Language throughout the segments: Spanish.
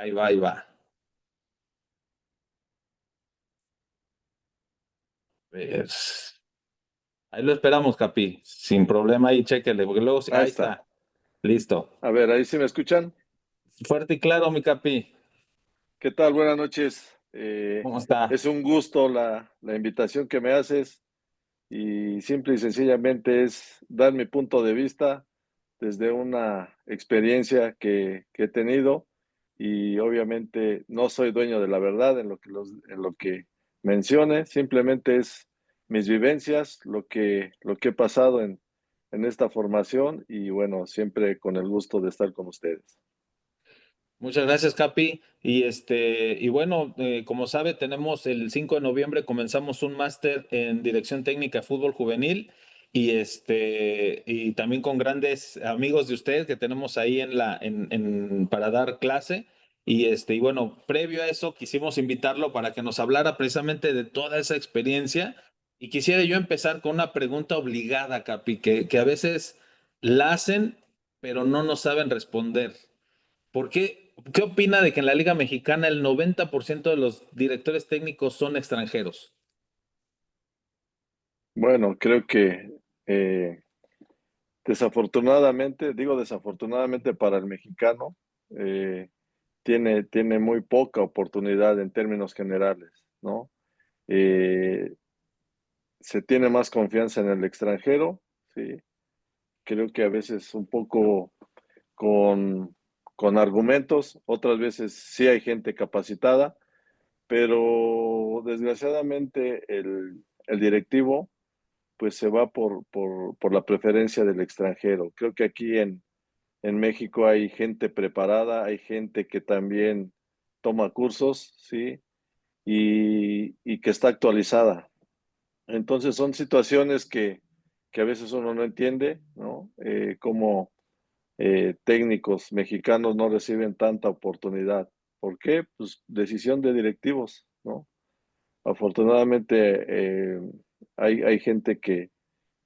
Ahí va, ahí va. Pues, ahí lo esperamos, Capi. Sin problema, ahí chéquele, porque luego, Ahí ahí está. está. Listo. A ver, ahí sí me escuchan. Fuerte y claro, mi Capi. ¿Qué tal? Buenas noches. ¿Cómo está? Es un gusto la invitación que me haces y simple y sencillamente es dar mi punto de vista desde una experiencia que he tenido y obviamente no soy dueño de la verdad en lo que mencione, simplemente es mis vivencias, lo que he pasado en esta formación y bueno, siempre con el gusto de estar con ustedes. Muchas gracias, Capi. Y bueno, como sabe, tenemos el 5 de noviembre, comenzamos un máster en Dirección Técnica de Fútbol Juvenil y también con grandes amigos de ustedes que tenemos ahí para dar clase. Y bueno, previo a eso, quisimos invitarlo para que nos hablara precisamente de toda esa experiencia. Y quisiera yo empezar con una pregunta obligada, Capi, que a veces la hacen, pero no nos saben responder. ¿Qué opina de que en la Liga Mexicana el 90% de los directores técnicos son extranjeros? Bueno, creo que eh, desafortunadamente, digo desafortunadamente para el mexicano, eh, tiene muy poca oportunidad en términos generales, ¿no? Eh, Se tiene más confianza en el extranjero, ¿sí? Creo que a veces un poco con, con argumentos, otras veces sí hay gente capacitada, pero desgraciadamente el directivo pues se va por la preferencia del extranjero. Creo que aquí en México hay gente preparada, hay gente que también toma cursos, ¿sí? Y que está actualizada. Entonces son situaciones que a veces uno no entiende, ¿no? Como técnicos mexicanos no reciben tanta oportunidad. ¿Por qué? Pues decisión de directivos, ¿no? Afortunadamente hay gente que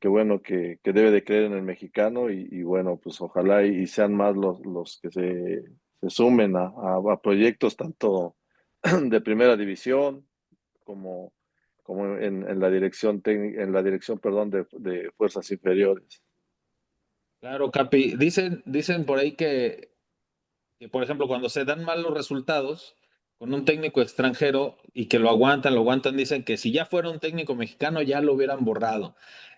bueno, que debe de creer en el mexicano y bueno, pues ojalá y sean más los que se sumen a proyectos tanto de primera división como, como en la dirección técnica, en la dirección, perdón, de fuerzas inferiores. Claro, Capi. Dicen por ahí que, por ejemplo, cuando se dan malos resultados con un técnico extranjero y que lo aguantan, dicen que si ya fuera un técnico mexicano ya lo hubieran borrado.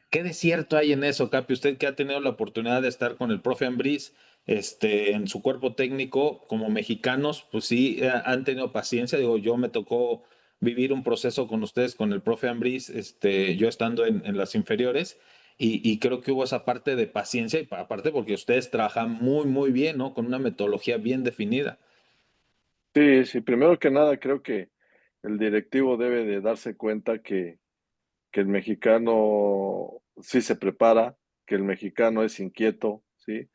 ¿Qué de cierto hay en eso, Capi? Usted que ha tenido la oportunidad de estar con el profe Ambriz, en su cuerpo técnico, como mexicanos, pues sí, han tenido paciencia. Digo, yo me tocó vivir un proceso con ustedes, con el profe Ambriz, yo estando en las inferiores, y creo que hubo esa parte de paciencia, y aparte porque ustedes trabajan muy, muy bien, ¿no? Con una metodología bien definida. Sí, sí, primero que nada creo que el directivo debe de darse cuenta que el mexicano sí se prepara, que el mexicano es inquieto, ¿sí?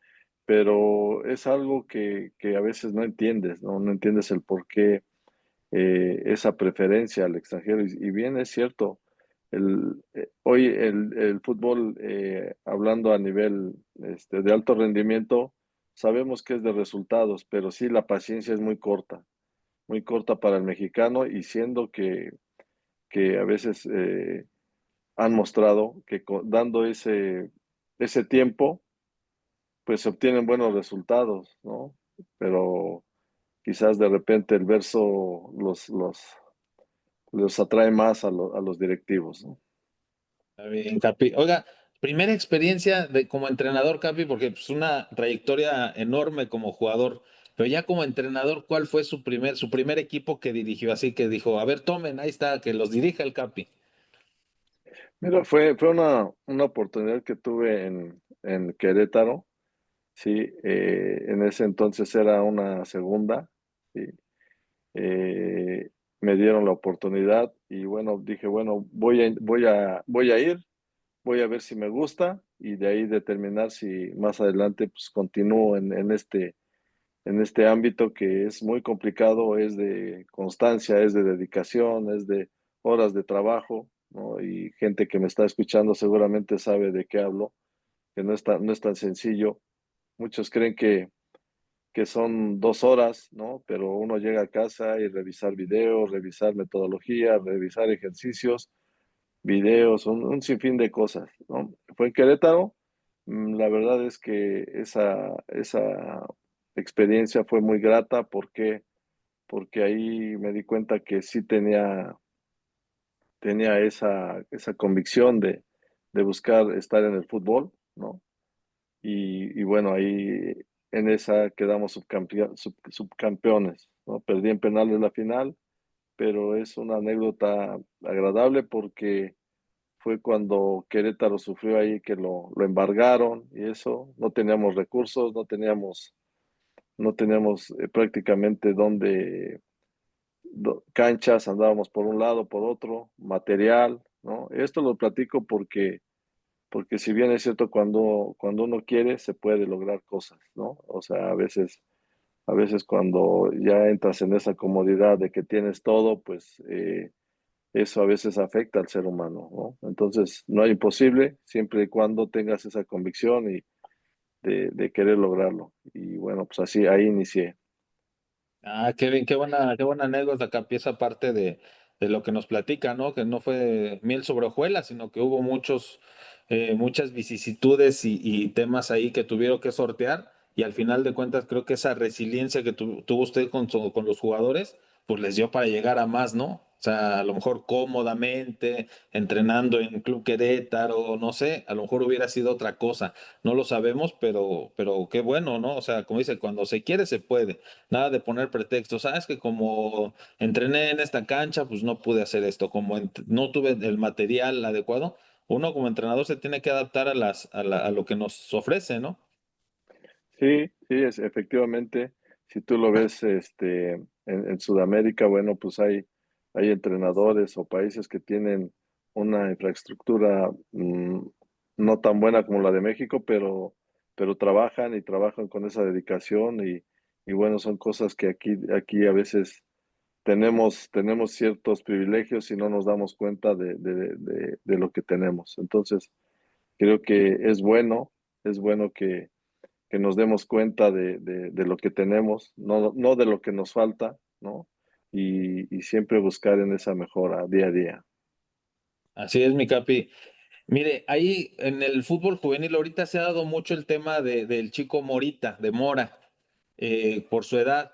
Pero es algo que a veces no entiendes, ¿no? No entiendes el por qué esa preferencia al extranjero. Y bien es cierto, hoy el fútbol, hablando a nivel de alto rendimiento, sabemos que es de resultados, pero sí la paciencia es muy corta para el mexicano y siendo que a veces han mostrado que dando ese tiempo, pues se obtienen buenos resultados, ¿no? Pero quizás de repente el verso los atrae más a los directivos, ¿no? Está bien, Capi. Oiga, primera experiencia como entrenador, Capi, porque es una trayectoria enorme como jugador, pero ya como entrenador, ¿cuál fue su primer equipo que dirigió? Así que dijo, a ver, tomen, ahí está, que los dirija el Capi. Mira, fue una oportunidad que tuve en Querétaro, sí, en ese entonces era una segunda, sí, eh, me dieron la oportunidad y bueno, dije, bueno, voy a ir, voy a ver si me gusta y de ahí determinar si más adelante pues continúo en este ámbito que es muy complicado, es de constancia, es de dedicación, es de horas de trabajo, ¿no? Y gente que me está escuchando seguramente sabe de qué hablo, que no es tan sencillo. Muchos creen que son 2 horas, ¿no? Pero uno llega a casa y revisar videos, revisar metodología, revisar ejercicios, videos, un sinfín de cosas, ¿no? Fue en Querétaro. La verdad es que esa experiencia fue muy grata porque ahí me di cuenta que sí tenía esa convicción de buscar estar en el fútbol, ¿no? Y bueno, ahí en esa quedamos subcampeones, ¿no? Perdí en penales la final, pero es una anécdota agradable porque fue cuando Querétaro sufrió ahí que lo embargaron y eso, no teníamos recursos, no teníamos prácticamente canchas, andábamos por un lado, por otro, material, ¿no? Esto lo platico porque si bien es cierto, cuando uno quiere, se puede lograr cosas, ¿no? O sea, a veces cuando ya entras en esa comodidad de que tienes todo, pues eso a veces afecta al ser humano, ¿no? Entonces, no hay imposible, siempre y cuando tengas esa convicción y de querer lograrlo. Y bueno, pues así, ahí inicié. Ah, qué bien, qué buena anécdota, Capi, esa parte de lo que nos platica, ¿no? Que no fue miel sobre hojuelas, sino que hubo muchas vicisitudes y temas ahí que tuvieron que sortear, y al final de cuentas creo que esa resiliencia que tuvo usted con los jugadores, pues les dio para llegar a más, ¿no? O sea, a lo mejor cómodamente, entrenando en Club Querétaro, no sé, a lo mejor hubiera sido otra cosa, no lo sabemos, pero qué bueno, ¿no? O sea, como dice, cuando se quiere, se puede. Nada de poner pretextos. Sabes que como entrené en esta cancha, pues no pude hacer esto. Como no tuve el material adecuado, uno como entrenador se tiene que adaptar a lo que nos ofrece, ¿no? Sí, sí, efectivamente, si tú lo ves en Sudamérica, bueno, pues hay entrenadores o países que tienen una infraestructura no tan buena como la de México, pero trabajan y trabajan con esa dedicación y bueno, son cosas que aquí a veces tenemos ciertos privilegios y no nos damos cuenta de lo que tenemos. Entonces, creo que es bueno que nos demos cuenta de lo que tenemos, no de lo que nos falta, ¿no? Y siempre buscar en esa mejora día a día. Así es, mi capi. Mire, ahí en el fútbol juvenil ahorita se ha dado mucho el tema del chico Morita, de Mora, por su edad.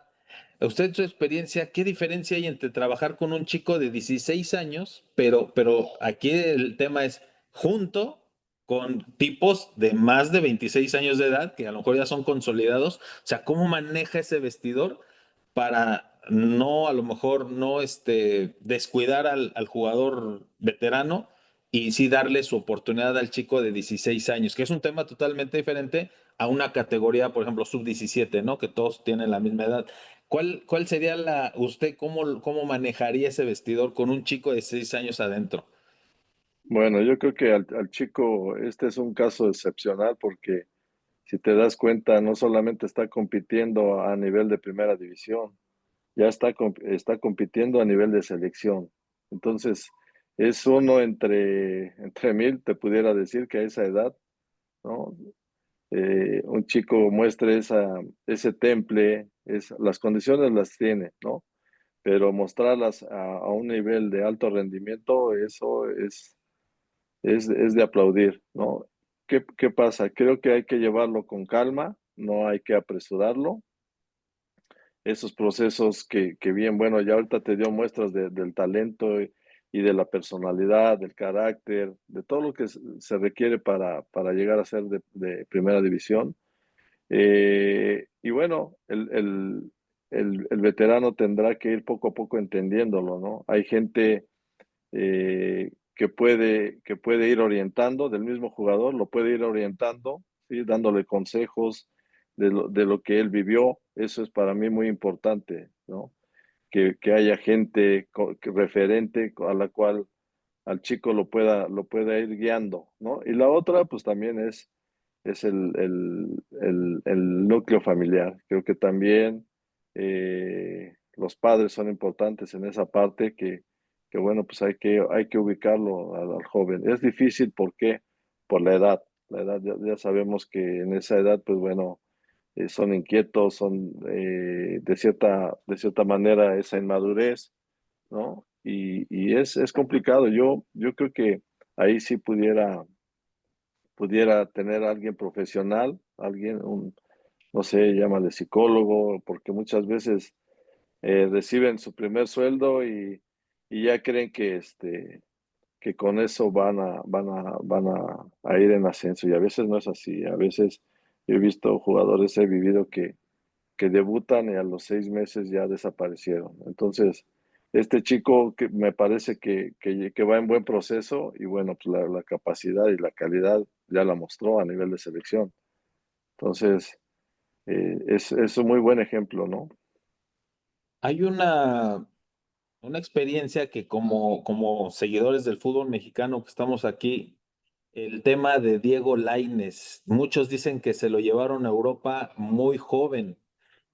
Usted, en su experiencia, ¿qué diferencia hay entre trabajar con un chico de 16 años, pero aquí el tema es junto con tipos de más de 26 años de edad, que a lo mejor ya son consolidados? O sea, ¿cómo maneja ese vestidor para no, a lo mejor, no descuidar al jugador veterano y sí darle su oportunidad al chico de 16 años, que es un tema totalmente diferente a una categoría, por ejemplo, sub-17, ¿no? Que todos tienen la misma edad. ¿Cuál sería usted, cómo manejaría ese vestidor con un chico de 6 años adentro? Bueno, yo creo que al chico, este es un caso excepcional porque si te das cuenta, no solamente está compitiendo a nivel de primera división, ya está compitiendo a nivel de selección. Entonces, es uno entre mil, te pudiera decir que a esa edad, ¿no? Un chico muestre ese temple, las condiciones las tiene, ¿no? Pero mostrarlas a un nivel de alto rendimiento, eso es de aplaudir, ¿no? ¿Qué pasa? Creo que hay que llevarlo con calma, no hay que apresurarlo. Esos procesos que bien, bueno, ya ahorita te dio muestras del talento y de la personalidad, del carácter, de todo lo que se requiere para llegar a ser de primera división. Y bueno, el veterano tendrá que ir poco a poco entendiéndolo, ¿no? Hay gente que puede ir orientando del mismo jugador, lo puede ir orientando, ¿sí? Dándole consejos de lo que él vivió. Eso es para mí muy importante, ¿no? Que haya gente referente a la cual al chico lo pueda ir guiando, ¿no? Y la otra, pues también es el núcleo familiar. Creo que también los padres son importantes en esa parte que bueno, pues hay que ubicarlo al joven. Es difícil, ¿por qué? Por la edad. La edad, ya sabemos que en esa edad, pues bueno, son inquietos, son de cierta manera esa inmadurez, ¿no? Y es complicado. Yo creo que ahí sí pudiera tener a alguien profesional, alguien, no sé, llámale psicólogo, porque muchas veces reciben su primer sueldo y ya creen que que con eso van a ir en ascenso. Y a veces no es así. A veces yo he visto jugadores, he vivido que debutan y a los 6 meses ya desaparecieron. Entonces, este chico que me parece que va en buen proceso y bueno, pues la capacidad y la calidad ya la mostró a nivel de selección. Entonces, es un muy buen ejemplo, ¿no? Hay una experiencia que como seguidores del fútbol mexicano que estamos aquí, el tema de Diego Lainez. Muchos dicen que se lo llevaron a Europa muy joven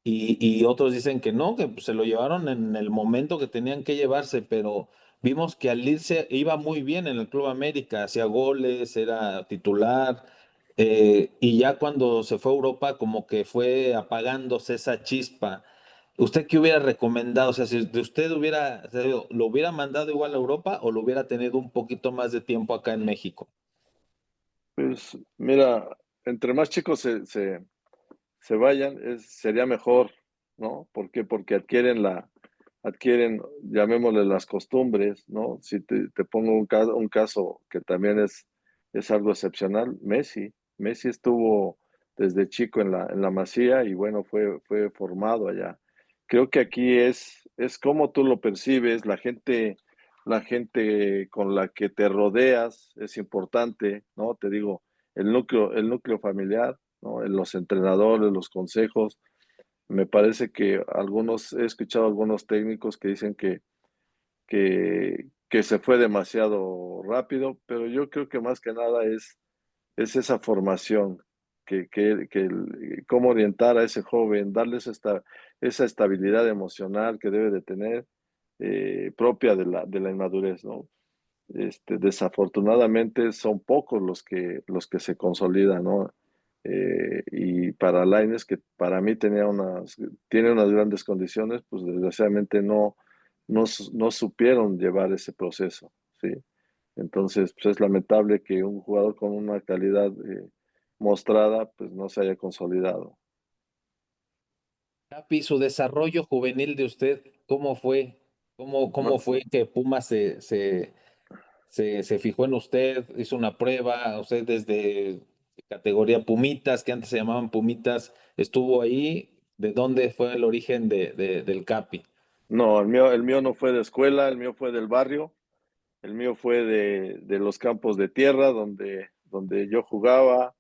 y otros dicen que no, que pues, se lo llevaron en el momento que tenían que llevarse, pero vimos que al irse iba muy bien en el Club América, hacía goles, era titular, y ya cuando se fue a Europa como que fue apagándose esa chispa. ¿Usted qué hubiera recomendado? O sea, si de usted hubiera, lo hubiera mandado igual a Europa o lo hubiera tenido un poquito más de tiempo acá en México. Pues mira, entre más chicos se vayan, sería mejor, ¿no? ¿Por qué? Porque adquieren, llamémosle las costumbres, ¿no? Si te pongo un caso que también es algo excepcional, Messi estuvo desde chico en la Masía y bueno, fue formado allá. Creo que aquí es como tú lo percibes, la gente con la que te rodeas es importante, ¿no? Te digo, el núcleo familiar, ¿no? En los entrenadores, los consejos. Me parece que he escuchado algunos técnicos que dicen que se fue demasiado rápido, pero yo creo que más que nada es esa formación, cómo orientar a ese joven, darles esa estabilidad emocional que debe de tener, propia de la inmadurez, ¿no? Desafortunadamente son pocos los que se consolidan, ¿no? Y para Lainez, que para mí tiene unas grandes condiciones, pues desgraciadamente no supieron llevar ese proceso, ¿sí? Entonces, pues es lamentable que un jugador con una calidad mostrada, pues no se haya consolidado. Capi, su desarrollo juvenil de usted, ¿cómo fue? ¿Cómo No, fue que Pumas se fijó en usted? Hizo una prueba, usted desde categoría Pumitas, que antes se llamaban Pumitas, estuvo ahí. ¿De dónde fue el origen del Capi? no, el mío no fue de escuela, el mío fue del barrio. El mío fue de los campos de tierra donde yo jugaba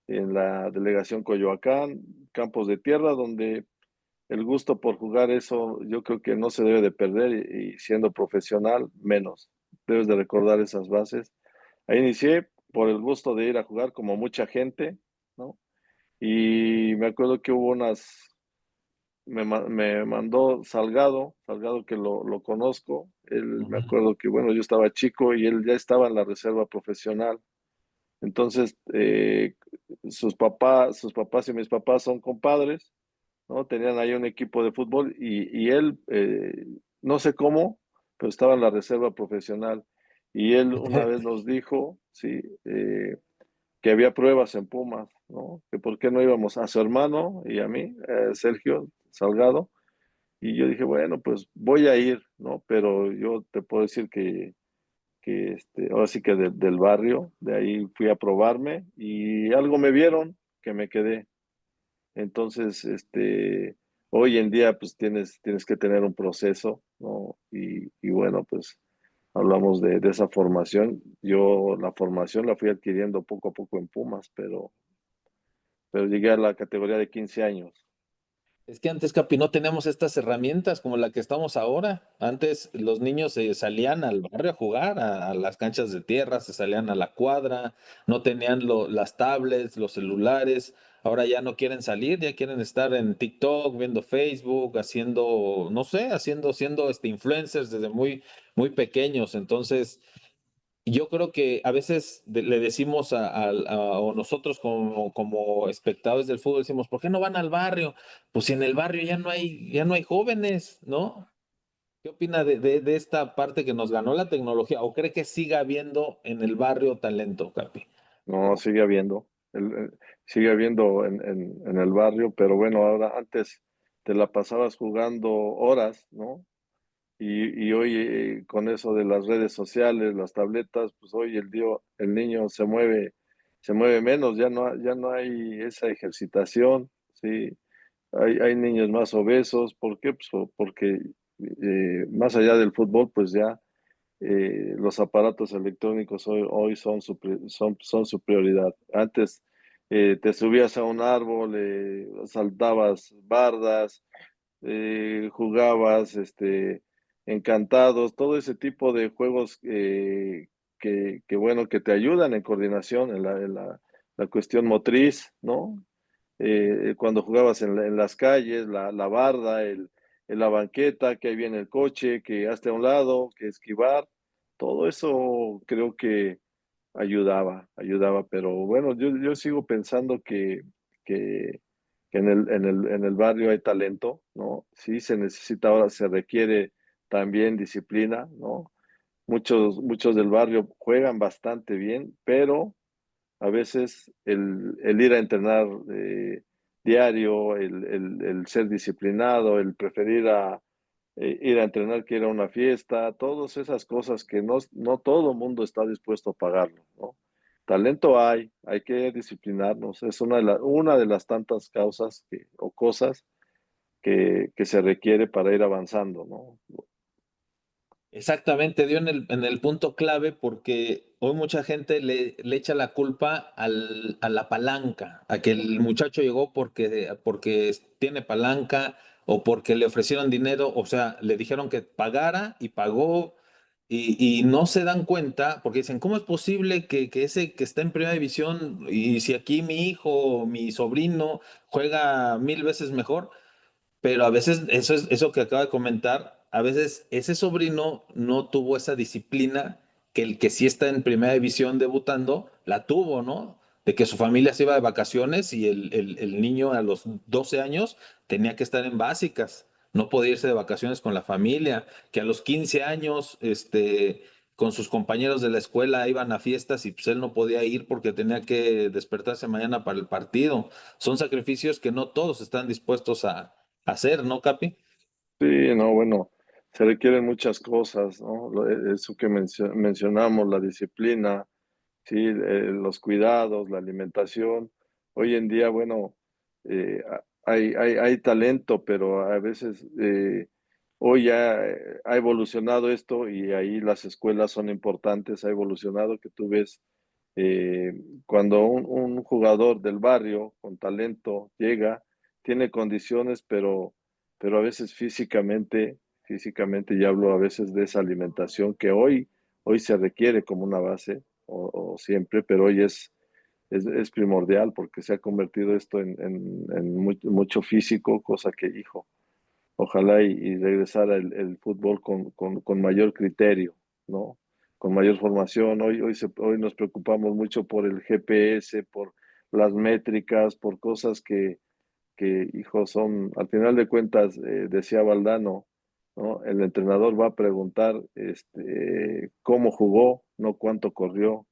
en la delegación Coyoacán, campos de tierra donde el gusto por jugar eso yo creo que no se debe de perder y siendo profesional menos. Debes de recordar esas bases. Ahí inicié por el gusto de ir a jugar como mucha gente, ¿no? Y me acuerdo que hubo me mandó Salgado que lo conozco. Él, me Ujú. acuerdo que, bueno, yo estaba chico y él ya estaba en la reserva profesional. Entonces, sus papás y mis papás son compadres, ¿no? Tenían ahí un equipo de fútbol y él, no sé cómo, pero estaba en la reserva profesional. Y él una vez nos dijo, sí, que había pruebas en Pumas, ¿no? Que por qué no íbamos a su hermano y a mí, Sergio Salgado, y yo dije, bueno, pues voy a ir, ¿no? Pero yo te puedo decir ahora sí que del barrio, de ahí fui a probarme y algo me vieron que me quedé. Entonces, hoy en día, pues tienes que tener un proceso, ¿no? Y bueno, pues hablamos de esa formación. Yo la formación la fui adquiriendo poco a poco en Pumas, pero llegué a la categoría de 15 años. Es que antes, Capi, no tenemos estas herramientas como la que estamos ahora. Antes los niños se salían al barrio a jugar, a las canchas de tierra, se salían a la cuadra, no tenían las tablets, los celulares. Ahora ya no quieren salir, ya quieren estar en TikTok, viendo Facebook, haciendo, no sé, siendo influencers desde muy pequeños. Entonces, yo creo que a veces le decimos o nosotros como espectadores del fútbol decimos, ¿por qué no van al barrio? Pues si en el barrio ya no hay jóvenes, ¿no? ¿Qué opina de esta parte que nos ganó la tecnología? ¿O cree que siga habiendo en el barrio talento, Capi? No, sigue habiendo, sigue habiendo en el barrio, pero bueno, ahora antes te la pasabas jugando horas, ¿no? Y hoy con eso de las redes sociales, las tabletas, pues hoy el niño se mueve menos, ya no hay esa ejercitación, ¿sí? Hay niños más obesos, ¿por qué? Pues porque más allá del fútbol, pues ya los aparatos electrónicos hoy son su prioridad. Antes te subías a un árbol, saltabas bardas, jugabas encantados, todo ese tipo de juegos bueno, que te ayudan en coordinación, la cuestión motriz, ¿no? Cuando jugabas en las calles, la barda, en la banqueta, que ahí viene el coche, que hazte a un lado, que esquivar, todo eso creo que ayudaba, pero bueno, yo sigo pensando que, que en el barrio hay talento, ¿no? Sí se necesita ahora, se requiere también disciplina, ¿no? Muchos del barrio juegan bastante bien, pero a veces el ir a entrenar diario, el ser disciplinado, el preferir ir a entrenar que ir a una fiesta, todas esas cosas que no todo mundo está dispuesto a pagarlo, ¿no? Talento hay que disciplinarnos, es una de las tantas causas o cosas que se requiere para ir avanzando, ¿no? Exactamente, dio en el punto clave porque hoy mucha gente le echa la culpa a la palanca, a que el muchacho llegó porque tiene palanca o porque le ofrecieron dinero, o sea, le dijeron que pagara y pagó y no se dan cuenta porque dicen, ¿cómo es posible que ese que está en primera división y si aquí mi hijo o mi sobrino juega 1000 veces mejor? Pero a veces, eso que acaba de comentar, a veces ese sobrino no tuvo esa disciplina que el que sí está en primera división debutando, la tuvo, ¿no? De que su familia se iba de vacaciones y el niño a los 12 años tenía que estar en básicas, no podía irse de vacaciones con la familia, que a los 15 años, con sus compañeros de la escuela iban a fiestas y pues él no podía ir porque tenía que despertarse mañana para el partido. Son sacrificios que no todos están dispuestos a hacer, ¿no, Capi? Sí, no, bueno, se requieren muchas cosas, ¿no? Eso que mencionamos, la disciplina, sí, los cuidados, la alimentación. Hoy en día, bueno, hay talento, pero a veces hoy ya ha evolucionado esto y ahí las escuelas son importantes, ha evolucionado que tú ves eh, cuando un jugador del barrio con talento llega, tiene condiciones, pero a veces físicamente, ya hablo a veces de esa alimentación que hoy se requiere como una base, o siempre, pero hoy es primordial porque se ha convertido esto en mucho físico, cosa que, hijo, ojalá y regresara el fútbol con mayor criterio, ¿no? Con mayor formación. Hoy nos preocupamos mucho por el GPS, por las métricas, por cosas hijo, al final de cuentas, decía Valdano, ¿no? El entrenador va a preguntar cómo jugó, no cuánto corrió,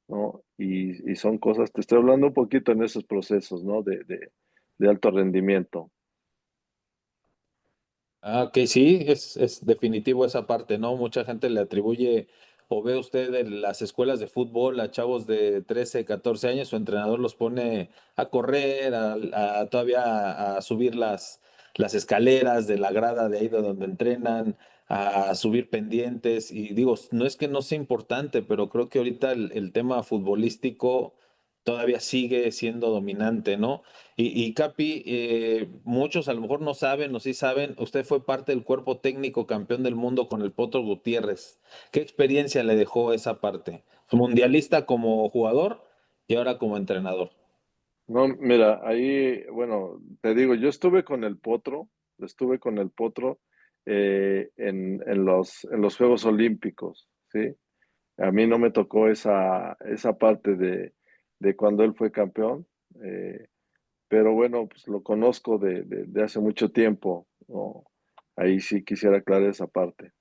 ¿no? Y son cosas, te estoy hablando un poquito en esos procesos, ¿no? De alto rendimiento. Ah, ok, sí, es definitivo esa parte, ¿no? Mucha gente le atribuye, o ve usted en las escuelas de fútbol a chavos de 13, 14 años, su entrenador los pone a correr, todavía a subir las escaleras de la grada de ahí de donde entrenan, a subir pendientes, y digo, no es que no sea importante, pero creo que ahorita el tema futbolístico todavía sigue siendo dominante, ¿no? Y Capi, muchos a lo mejor no saben o sí saben, usted fue parte del cuerpo técnico campeón del mundo con el Potro Gutiérrez. ¿Qué experiencia le dejó esa parte? Mundialista como jugador y ahora como entrenador. No, mira, ahí, bueno, te digo, yo estuve con el Potro en los Juegos Olímpicos, ¿sí? A mí no me tocó esa parte de cuando él fue campeón, eh, pero bueno, pues lo conozco de hace mucho tiempo, ¿no? Ahí sí quisiera aclarar esa parte.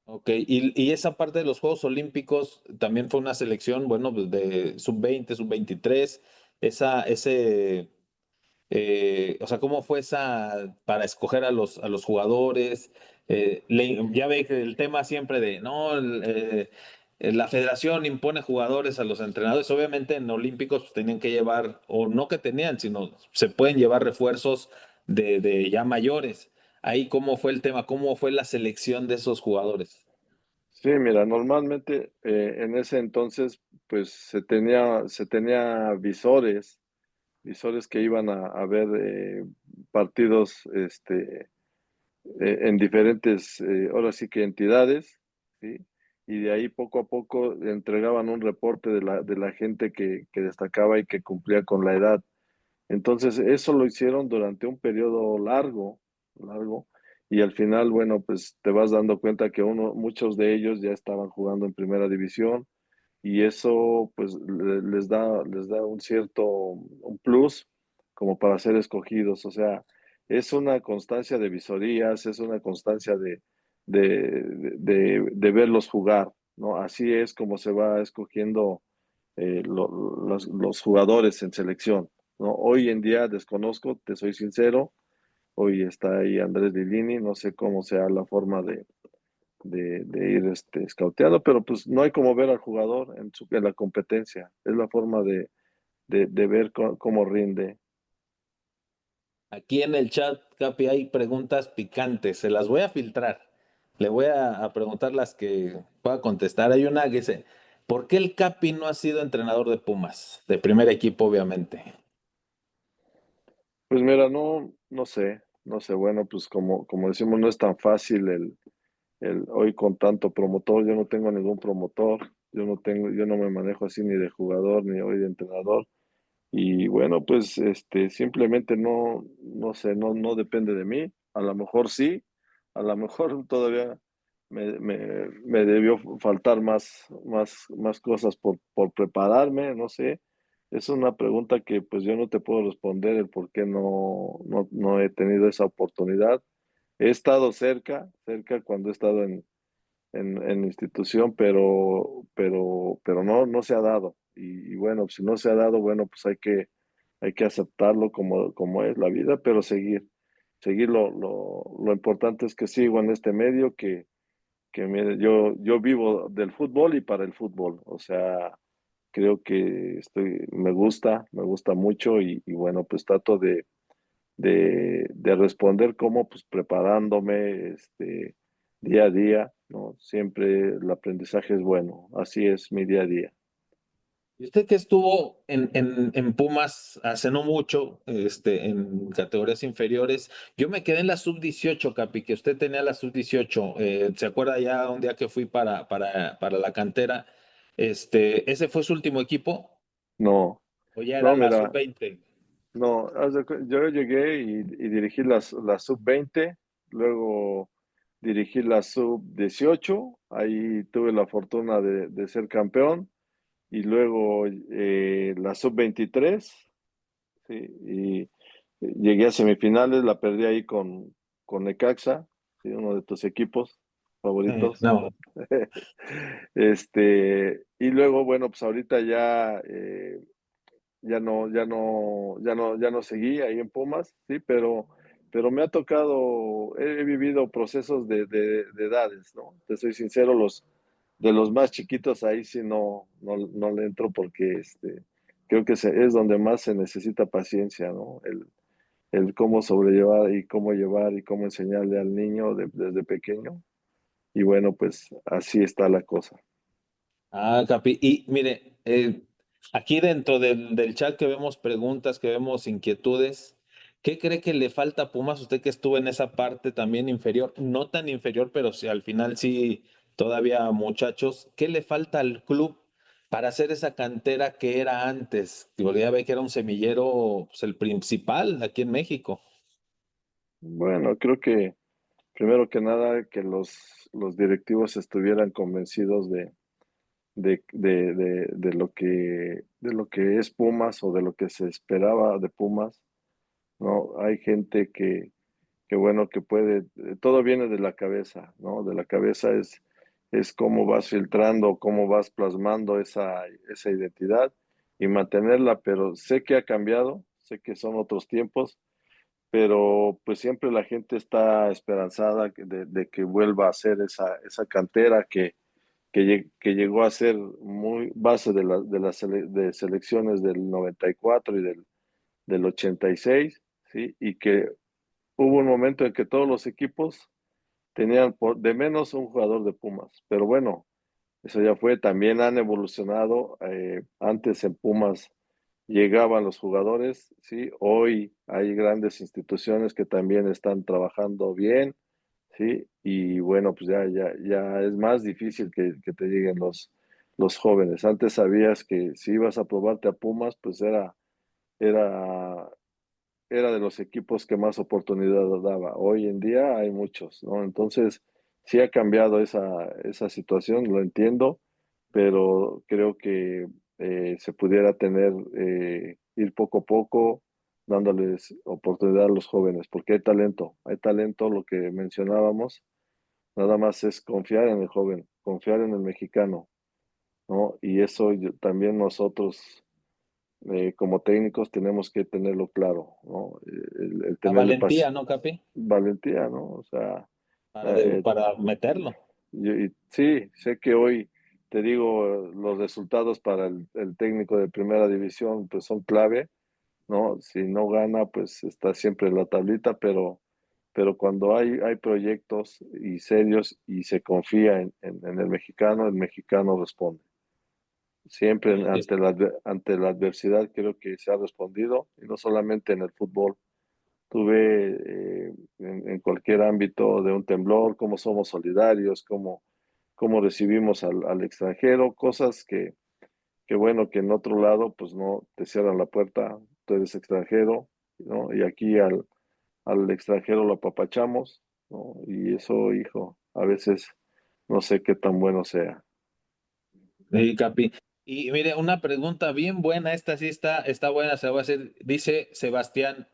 Ok, y esa parte de los Juegos Olímpicos también fue una selección, bueno, pues de sub-20, sub-23, ese, o sea, ¿cómo fue esa para escoger a los jugadores? Ya ve que el tema siempre de, no, la federación impone jugadores a los entrenadores. Obviamente en Olímpicos pues, tenían que llevar, o no que tenían, sino se pueden llevar refuerzos de ya mayores. Ahí, ¿cómo fue el tema? ¿Cómo fue la selección de esos jugadores? Sí, mira, normalmente en ese entonces, pues se tenía visores que iban a ver partidos en diferentes, ahora sí que entidades, ¿sí? Y de ahí poco a poco entregaban un reporte de la gente que destacaba y que cumplía con la edad. Entonces, eso lo hicieron durante un periodo largo, largo, y al final, bueno, pues te vas dando cuenta que muchos de ellos ya estaban jugando en primera división y eso pues les da un plus como para ser escogidos. O sea, es una constancia de visorías, es una constancia de verlos jugar, ¿no? Así es como se va escogiendo los jugadores en selección, ¿no? Hoy en día desconozco, te soy sincero, hoy está ahí Andrés Lilini, no sé cómo sea la forma de ir scouteando, pero pues no hay como ver al jugador en la competencia, es la forma de ver cómo rinde. Aquí en el chat, Capi, hay preguntas picantes. Se las voy a filtrar. Le voy a preguntar las que pueda contestar. Hay una que dice, ¿por qué el Capi no ha sido entrenador de Pumas? De primer equipo, obviamente. Pues mira, no sé, bueno, pues como decimos, no es tan fácil hoy con tanto promotor, yo no tengo ningún promotor, yo no me manejo así ni de jugador ni hoy de entrenador. Y bueno, pues simplemente no sé, no depende de mí. A lo mejor sí, a lo mejor todavía me debió faltar más cosas por prepararme, no sé. Es una pregunta que pues yo no te puedo responder el por qué no he tenido esa oportunidad. He estado cerca cuando he estado en institución, pero no se ha dado. Y bueno, si no se ha dado, bueno, pues hay que aceptarlo como es la vida, pero seguir lo importante es que sigo en este medio, que mire, yo vivo del fútbol y para el fútbol, o sea, creo que me gusta mucho y bueno, pues trato de responder como pues preparándome día a día, ¿no? Siempre el aprendizaje es bueno, así es mi día a día. Y usted que estuvo en Pumas hace no mucho, en categorías inferiores, yo me quedé en la sub-18, Capi, que usted tenía la sub-18. ¿Se acuerda ya un día que fui para la cantera? ¿Ese fue su último equipo? No, ¿O ya era no, la mira, sub-20? no, yo llegué y dirigí la sub-20, luego dirigí la sub-18, ahí tuve la fortuna de ser campeón, y luego la sub-23. Sí, y llegué a semifinales, la perdí ahí con Necaxa, sí, uno de tus equipos favoritos. No. Y luego, bueno, pues ahorita ya no seguí ahí en Pumas, sí, pero me ha tocado, he vivido procesos de edades, ¿no? Te soy sincero, de los más chiquitos ahí sí no le entro porque creo que es donde más se necesita paciencia, ¿no? El cómo sobrellevar y cómo llevar y cómo enseñarle al niño desde pequeño. Y bueno, pues así está la cosa. Ah, Capi. Y mire, aquí dentro del chat que vemos preguntas, que vemos inquietudes, ¿qué cree que le falta a Pumas? Usted que estuvo en esa parte también inferior, no tan inferior, pero sí, al final sí, todavía muchachos, ¿qué le falta al club para hacer esa cantera que era antes? Digo, ya ve que era un semillero, pues, el principal aquí en México. Bueno, creo que primero que nada que los directivos estuvieran convencidos de lo que es Pumas o de lo que se esperaba de Pumas, ¿no? Hay gente que bueno, que puede, todo viene de la cabeza, ¿no? De la cabeza es cómo vas filtrando, cómo vas plasmando esa identidad y mantenerla, pero sé que ha cambiado, sé que son otros tiempos, pero pues siempre la gente está esperanzada de que vuelva a ser esa cantera que llegó a ser muy base de selecciones del 94 y del 86, ¿sí? Y que hubo un momento en que todos los equipos tenían de menos un jugador de Pumas, pero bueno, eso ya fue, también han evolucionado. Antes en Pumas llegaban los jugadores, ¿sí? Hoy hay grandes instituciones que también están trabajando bien, ¿sí? Y bueno, pues ya es más difícil que te lleguen los jóvenes. Antes sabías que si ibas a probarte a Pumas, pues era, era de los equipos que más oportunidad daba. Hoy en día hay muchos, ¿no? Entonces, sí ha cambiado esa situación, lo entiendo, pero creo que se pudiera ir poco a poco, dándoles oportunidad a los jóvenes, porque hay talento, lo que mencionábamos, nada más es confiar en el joven, confiar en el mexicano, ¿no? Y eso también nosotros como técnicos tenemos que tenerlo claro, ¿no? El La tenerle valentía, ¿no, Capi? valentía, ¿no? O sea, Para, eh, para meterlo. y sí, sé que hoy, te digo, los resultados para el técnico de primera división pues son clave, ¿no? Si no gana, pues está siempre en la tablita, pero cuando hay proyectos y serios y se confía en el mexicano responde. Siempre Sí, sí. ante la adversidad creo que se ha respondido, y no solamente en el fútbol. Tuve en cualquier ámbito de un temblor, cómo somos solidarios, cómo recibimos al extranjero, cosas que bueno, que en otro lado pues no te cierran la puerta, tú eres extranjero, ¿no? Y aquí al extranjero lo apapachamos, ¿no? Y eso, hijo, a veces no sé qué tan bueno sea. Sí, Capi. Y mire, una pregunta bien buena, esta sí está buena, se va a hacer. Dice Sebastián,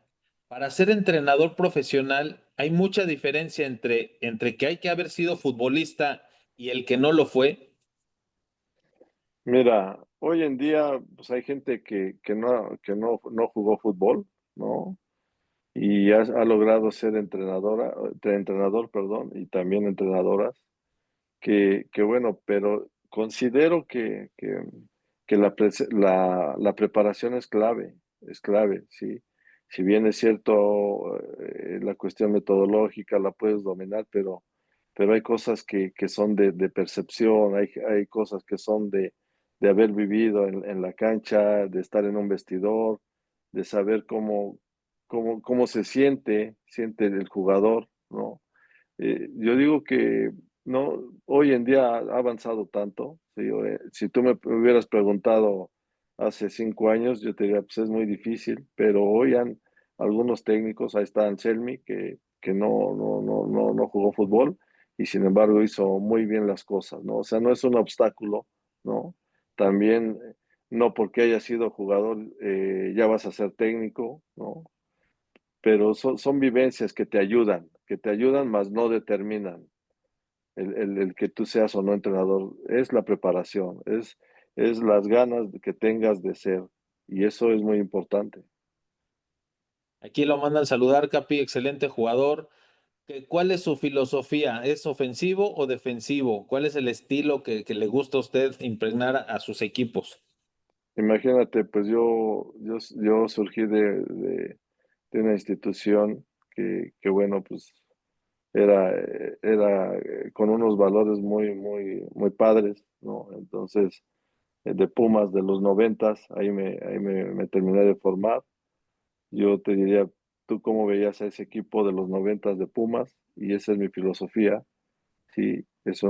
para ser entrenador profesional, ¿hay mucha diferencia entre que hay que haber sido futbolista y el que no lo fue? Mira, hoy en día pues hay gente que no jugó fútbol, ¿no? Y ha logrado ser entrenador, perdón, y también entrenadoras, que bueno, pero considero que la preparación es clave, ¿sí? Si bien es cierto, la cuestión metodológica la puedes dominar, pero hay cosas que son de percepción, hay cosas que son de haber vivido en la cancha, de estar en un vestidor, de saber cómo se siente el jugador, ¿no? Yo digo que no, hoy en día ha avanzado tanto. ¿Sí? Si tú me hubieras preguntado hace 5 años, yo te diría, pues es muy difícil, pero hoy han algunos técnicos, ahí está Anselmi, que no jugó fútbol y sin embargo hizo muy bien las cosas, ¿no? O sea, no es un obstáculo, ¿no? También, no porque hayas sido jugador, ya vas a ser técnico, ¿no? Pero son vivencias que te ayudan, mas no determinan el que tú seas o no entrenador. Es la preparación, es las ganas que tengas de ser, y eso es muy importante. Aquí lo mandan saludar, Capi, excelente jugador. ¿Cuál es su filosofía? ¿Es ofensivo o defensivo? ¿Cuál es el estilo que le gusta a usted impregnar a sus equipos? Imagínate, pues yo surgí de una institución que bueno, pues era con unos valores muy padres, ¿no? Entonces, de Pumas de los 90, me terminé de formar. Yo te diría, ¿tú cómo veías a ese equipo de los 90 de Pumas? Y esa es mi filosofía. Sí, es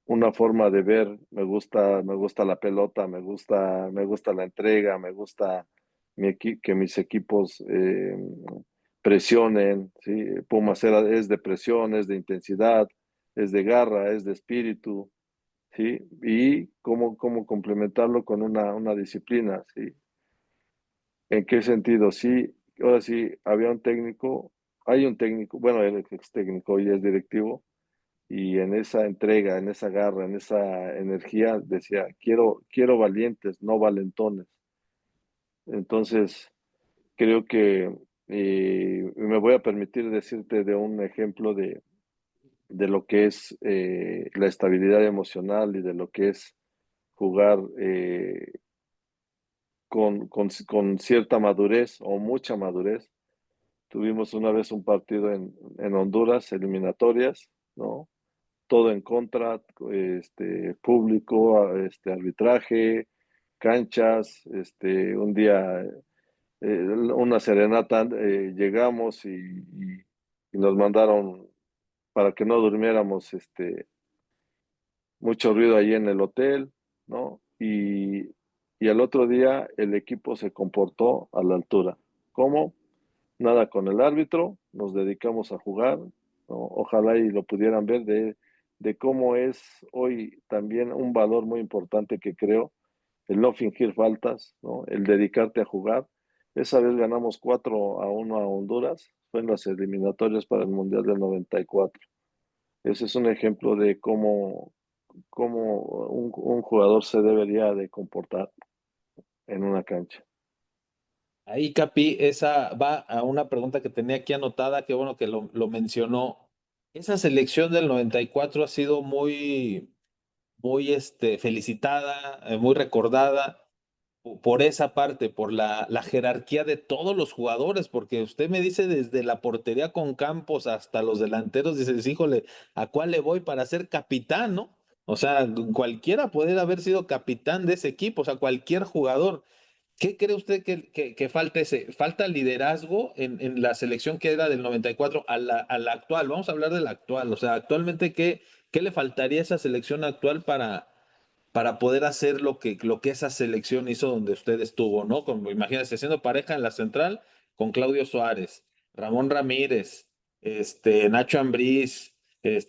una forma de ver. Me gusta la pelota, me gusta la entrega, me gusta que mis equipos presionen. ¿Sí? Pumas es de presión, es de intensidad, es de garra, es de espíritu. ¿sí? Y cómo complementarlo con una disciplina, ¿sí? ¿En qué sentido? Sí, ahora sí, había un técnico, hay un técnico, bueno, él es ex técnico y es directivo, y en esa entrega, en esa garra, en esa energía, decía, quiero valientes, no valentones. Entonces, creo que me voy a permitir decirte de un ejemplo de lo que es la estabilidad emocional y de lo que es jugar con cierta madurez o mucha madurez. Tuvimos una vez un partido en Honduras, eliminatorias, ¿no? Todo en contra, público, arbitraje, canchas, un día, una serenata, llegamos y nos mandaron para que no durmiéramos, mucho ruido ahí en el hotel, ¿no? Y al otro día el equipo se comportó a la altura. ¿Cómo? Nada con el árbitro, nos dedicamos a jugar, ¿no? Ojalá y lo pudieran ver de cómo es hoy también un valor muy importante que creo, el no fingir faltas, ¿no? El dedicarte a jugar. Esa vez ganamos 4-1 a Honduras, fue en las eliminatorias para el Mundial del 94. Ese es un ejemplo de cómo un jugador se debería de comportar en una cancha. Ahí, Capi, esa va a una pregunta que tenía aquí anotada, qué bueno que lo mencionó. Esa selección del 94 ha sido muy felicitada, muy recordada por esa parte, por la jerarquía de todos los jugadores, porque usted me dice desde la portería con Campos hasta los delanteros, dices, híjole, ¿a cuál le voy para ser capitán, no? O sea, cualquiera puede haber sido capitán de ese equipo, o sea, cualquier jugador. ¿Qué cree usted que falta ese? ¿Falta liderazgo en la selección que era del 94 a la actual? Vamos a hablar de la actual. O sea, actualmente, ¿qué le faltaría a esa selección actual para poder hacer lo que esa selección hizo donde usted estuvo, ¿no? Como imagínese, siendo pareja en la central con Claudio Suárez, Ramón Ramírez, Nacho Ambriz,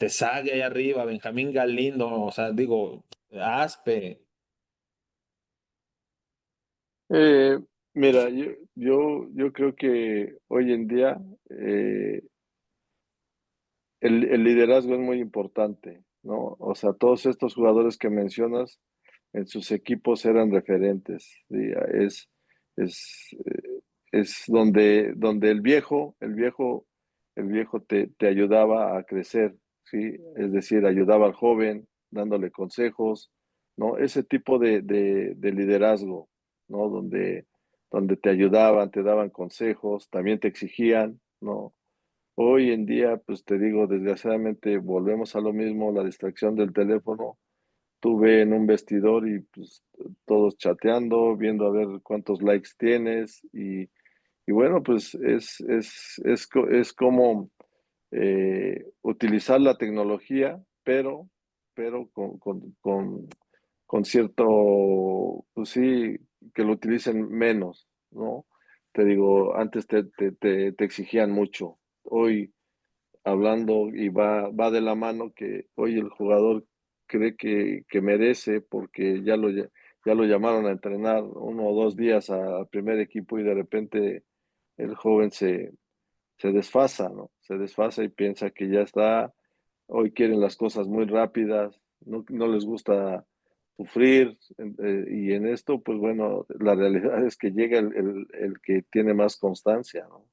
Sague ahí arriba, Benjamín Galindo, o sea, digo, Aspe. Eh, Mira, yo creo que hoy en día eh, el liderazgo es muy importante, ¿no? O sea, todos estos jugadores que mencionas en sus equipos eran referentes, ¿sí? Es, eh, es donde el viejo te ayudaba a crecer, ¿sí? Es decir, ayudaba al joven dándole consejos, ¿no? Ese tipo de liderazgo, ¿no? Donde te ayudaban, te daban consejos, también te exigían, ¿no? Hoy en día, pues te digo, desgraciadamente volvemos a lo mismo, la distracción del teléfono. Tú ve en un vestidor y pues todos chateando, viendo a ver cuántos likes tienes y bueno, pues es como utilizar la tecnología, pero con cierto, pues sí, que lo utilicen menos, ¿no? Te digo, antes te exigían mucho. Hoy hablando y va de la mano que hoy el jugador cree que merece porque ya lo llamaron a entrenar 1 o 2 días al primer equipo y de repente el joven se desfasa, ¿no? Se desfasa y piensa que ya está. Hoy quieren las cosas muy rápidas, no les gusta sufrir y en esto, pues bueno, la realidad es que llega el que tiene más constancia, ¿no?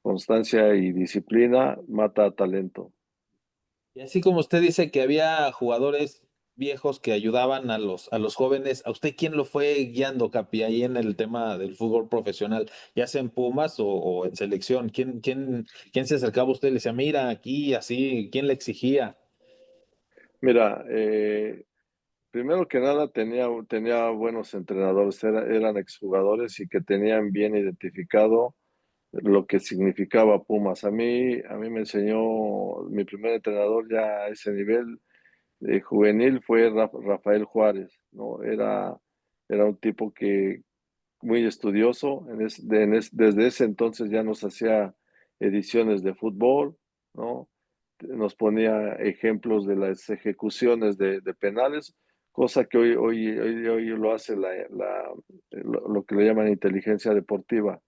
Constancia y disciplina mata a talento. Y así como usted dice que había jugadores viejos que ayudaban a los jóvenes, ¿a usted quién lo fue guiando, Capi, ahí en el tema del fútbol profesional, ya sea en Pumas o en selección? ¿Quién se acercaba a usted y le decía, mira, aquí, así, quién le exigía? Mira, primero que nada tenía buenos entrenadores, eran exjugadores y que tenían bien identificado lo que significaba Pumas. A mí me enseñó mi primer entrenador ya a ese nivel juvenil fue Rafael Juárez, ¿no? Era un tipo que muy estudioso, desde ese entonces ya nos hacía ediciones de fútbol, ¿no? nos ponía ejemplos de las ejecuciones de penales, cosa que hoy lo hace lo que le llaman inteligencia deportiva,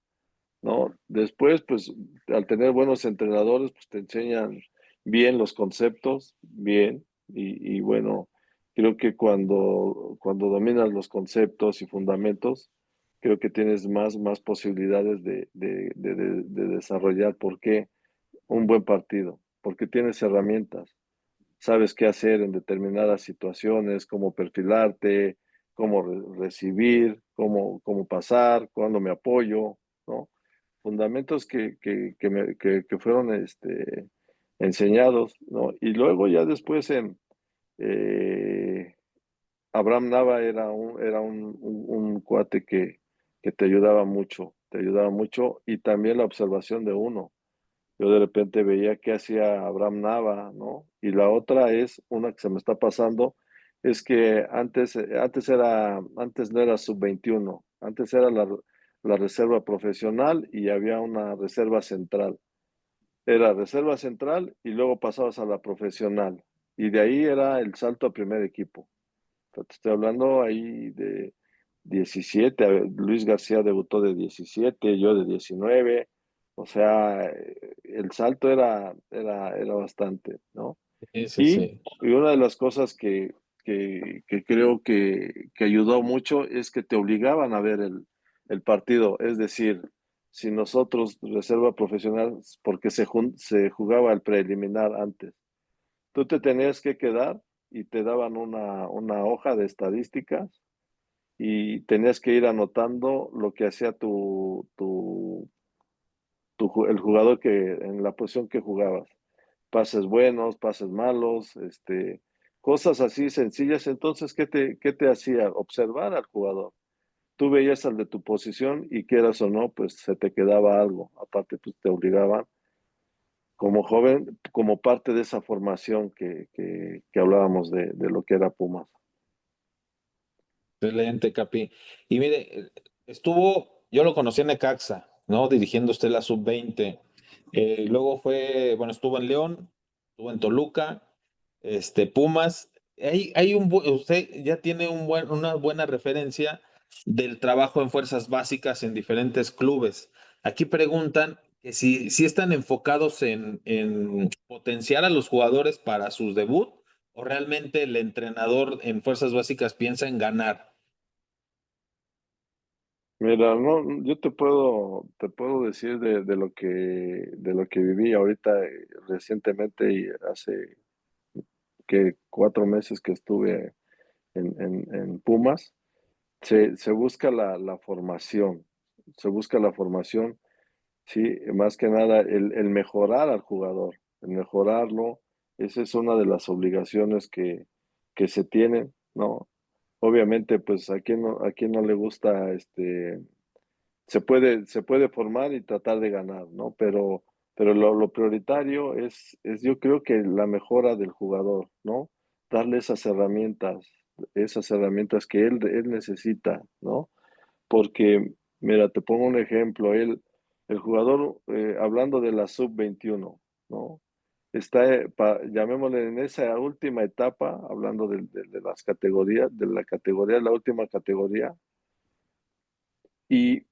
¿no? Después, pues, al tener buenos entrenadores, pues te enseñan bien los conceptos, bien, y bueno, creo que cuando dominas los conceptos y fundamentos, creo que tienes más posibilidades de desarrollar por qué un buen partido, porque tienes herramientas, sabes qué hacer en determinadas situaciones, cómo perfilarte, cómo recibir, cómo pasar, cuándo me apoyo, ¿no? Fundamentos que fueron enseñados, ¿no? Y luego ya después eh, Abraham Nava era un cuate que te ayudaba mucho y también la observación de uno. Yo de repente veía qué hacía Abraham Nava, ¿no? Y la otra es, una que se me está pasando, es que antes no era sub-21, antes era la reserva profesional y había una reserva central. Era reserva central y luego pasabas a la profesional. Y de ahí era el salto a primer equipo. O sea, te estoy hablando ahí de 17. Luis García debutó de 17, yo de 19. O sea, el salto era bastante, ¿no? Sí, sí, Y, sí. y una de las cosas que creo que ayudó mucho es que te obligaban a ver el partido. Es decir, si nosotros, reserva profesional, porque se jugaba el preliminar antes, tú te tenías que quedar y te daban una hoja de estadísticas y tenías que ir anotando lo que hacía el jugador en la posición que jugabas. Pases buenos, pases malos, cosas así sencillas. Entonces, ¿qué te hacía? Observar al jugador. Tú veías al de tu posición y quieras o no, pues se te quedaba algo. Aparte, pues te obligaban como joven, como parte de esa formación que hablábamos de lo que era Pumas. Excelente, Capi. Y mire, yo lo conocí en Necaxa, ¿no? Dirigiendo usted la sub-20. Luego bueno, estuvo en León, estuvo en Toluca, Pumas. Usted ya tiene una buena referencia del trabajo en fuerzas básicas en diferentes clubes. Aquí preguntan que si están enfocados en potenciar a los jugadores para sus debut o realmente el entrenador en fuerzas básicas piensa en ganar. Mira, no, yo te puedo decir de lo que viví ahorita recientemente y hace que 4 meses que estuve en Pumas. Se busca la formación, sí, más que nada el mejorar al jugador, el mejorarlo, esa es una de las obligaciones que se tienen, ¿no? Obviamente, pues a quien no le gusta, se puede formar y tratar de ganar, ¿no? Pero lo prioritario es yo creo que la mejora del jugador, ¿no? Darle esas herramientas que él necesita, ¿no? Porque, mira, te pongo un ejemplo, el jugador, hablando de la sub-21, ¿no? Está, llamémosle en esa última etapa, hablando de las categorías, la última categoría, y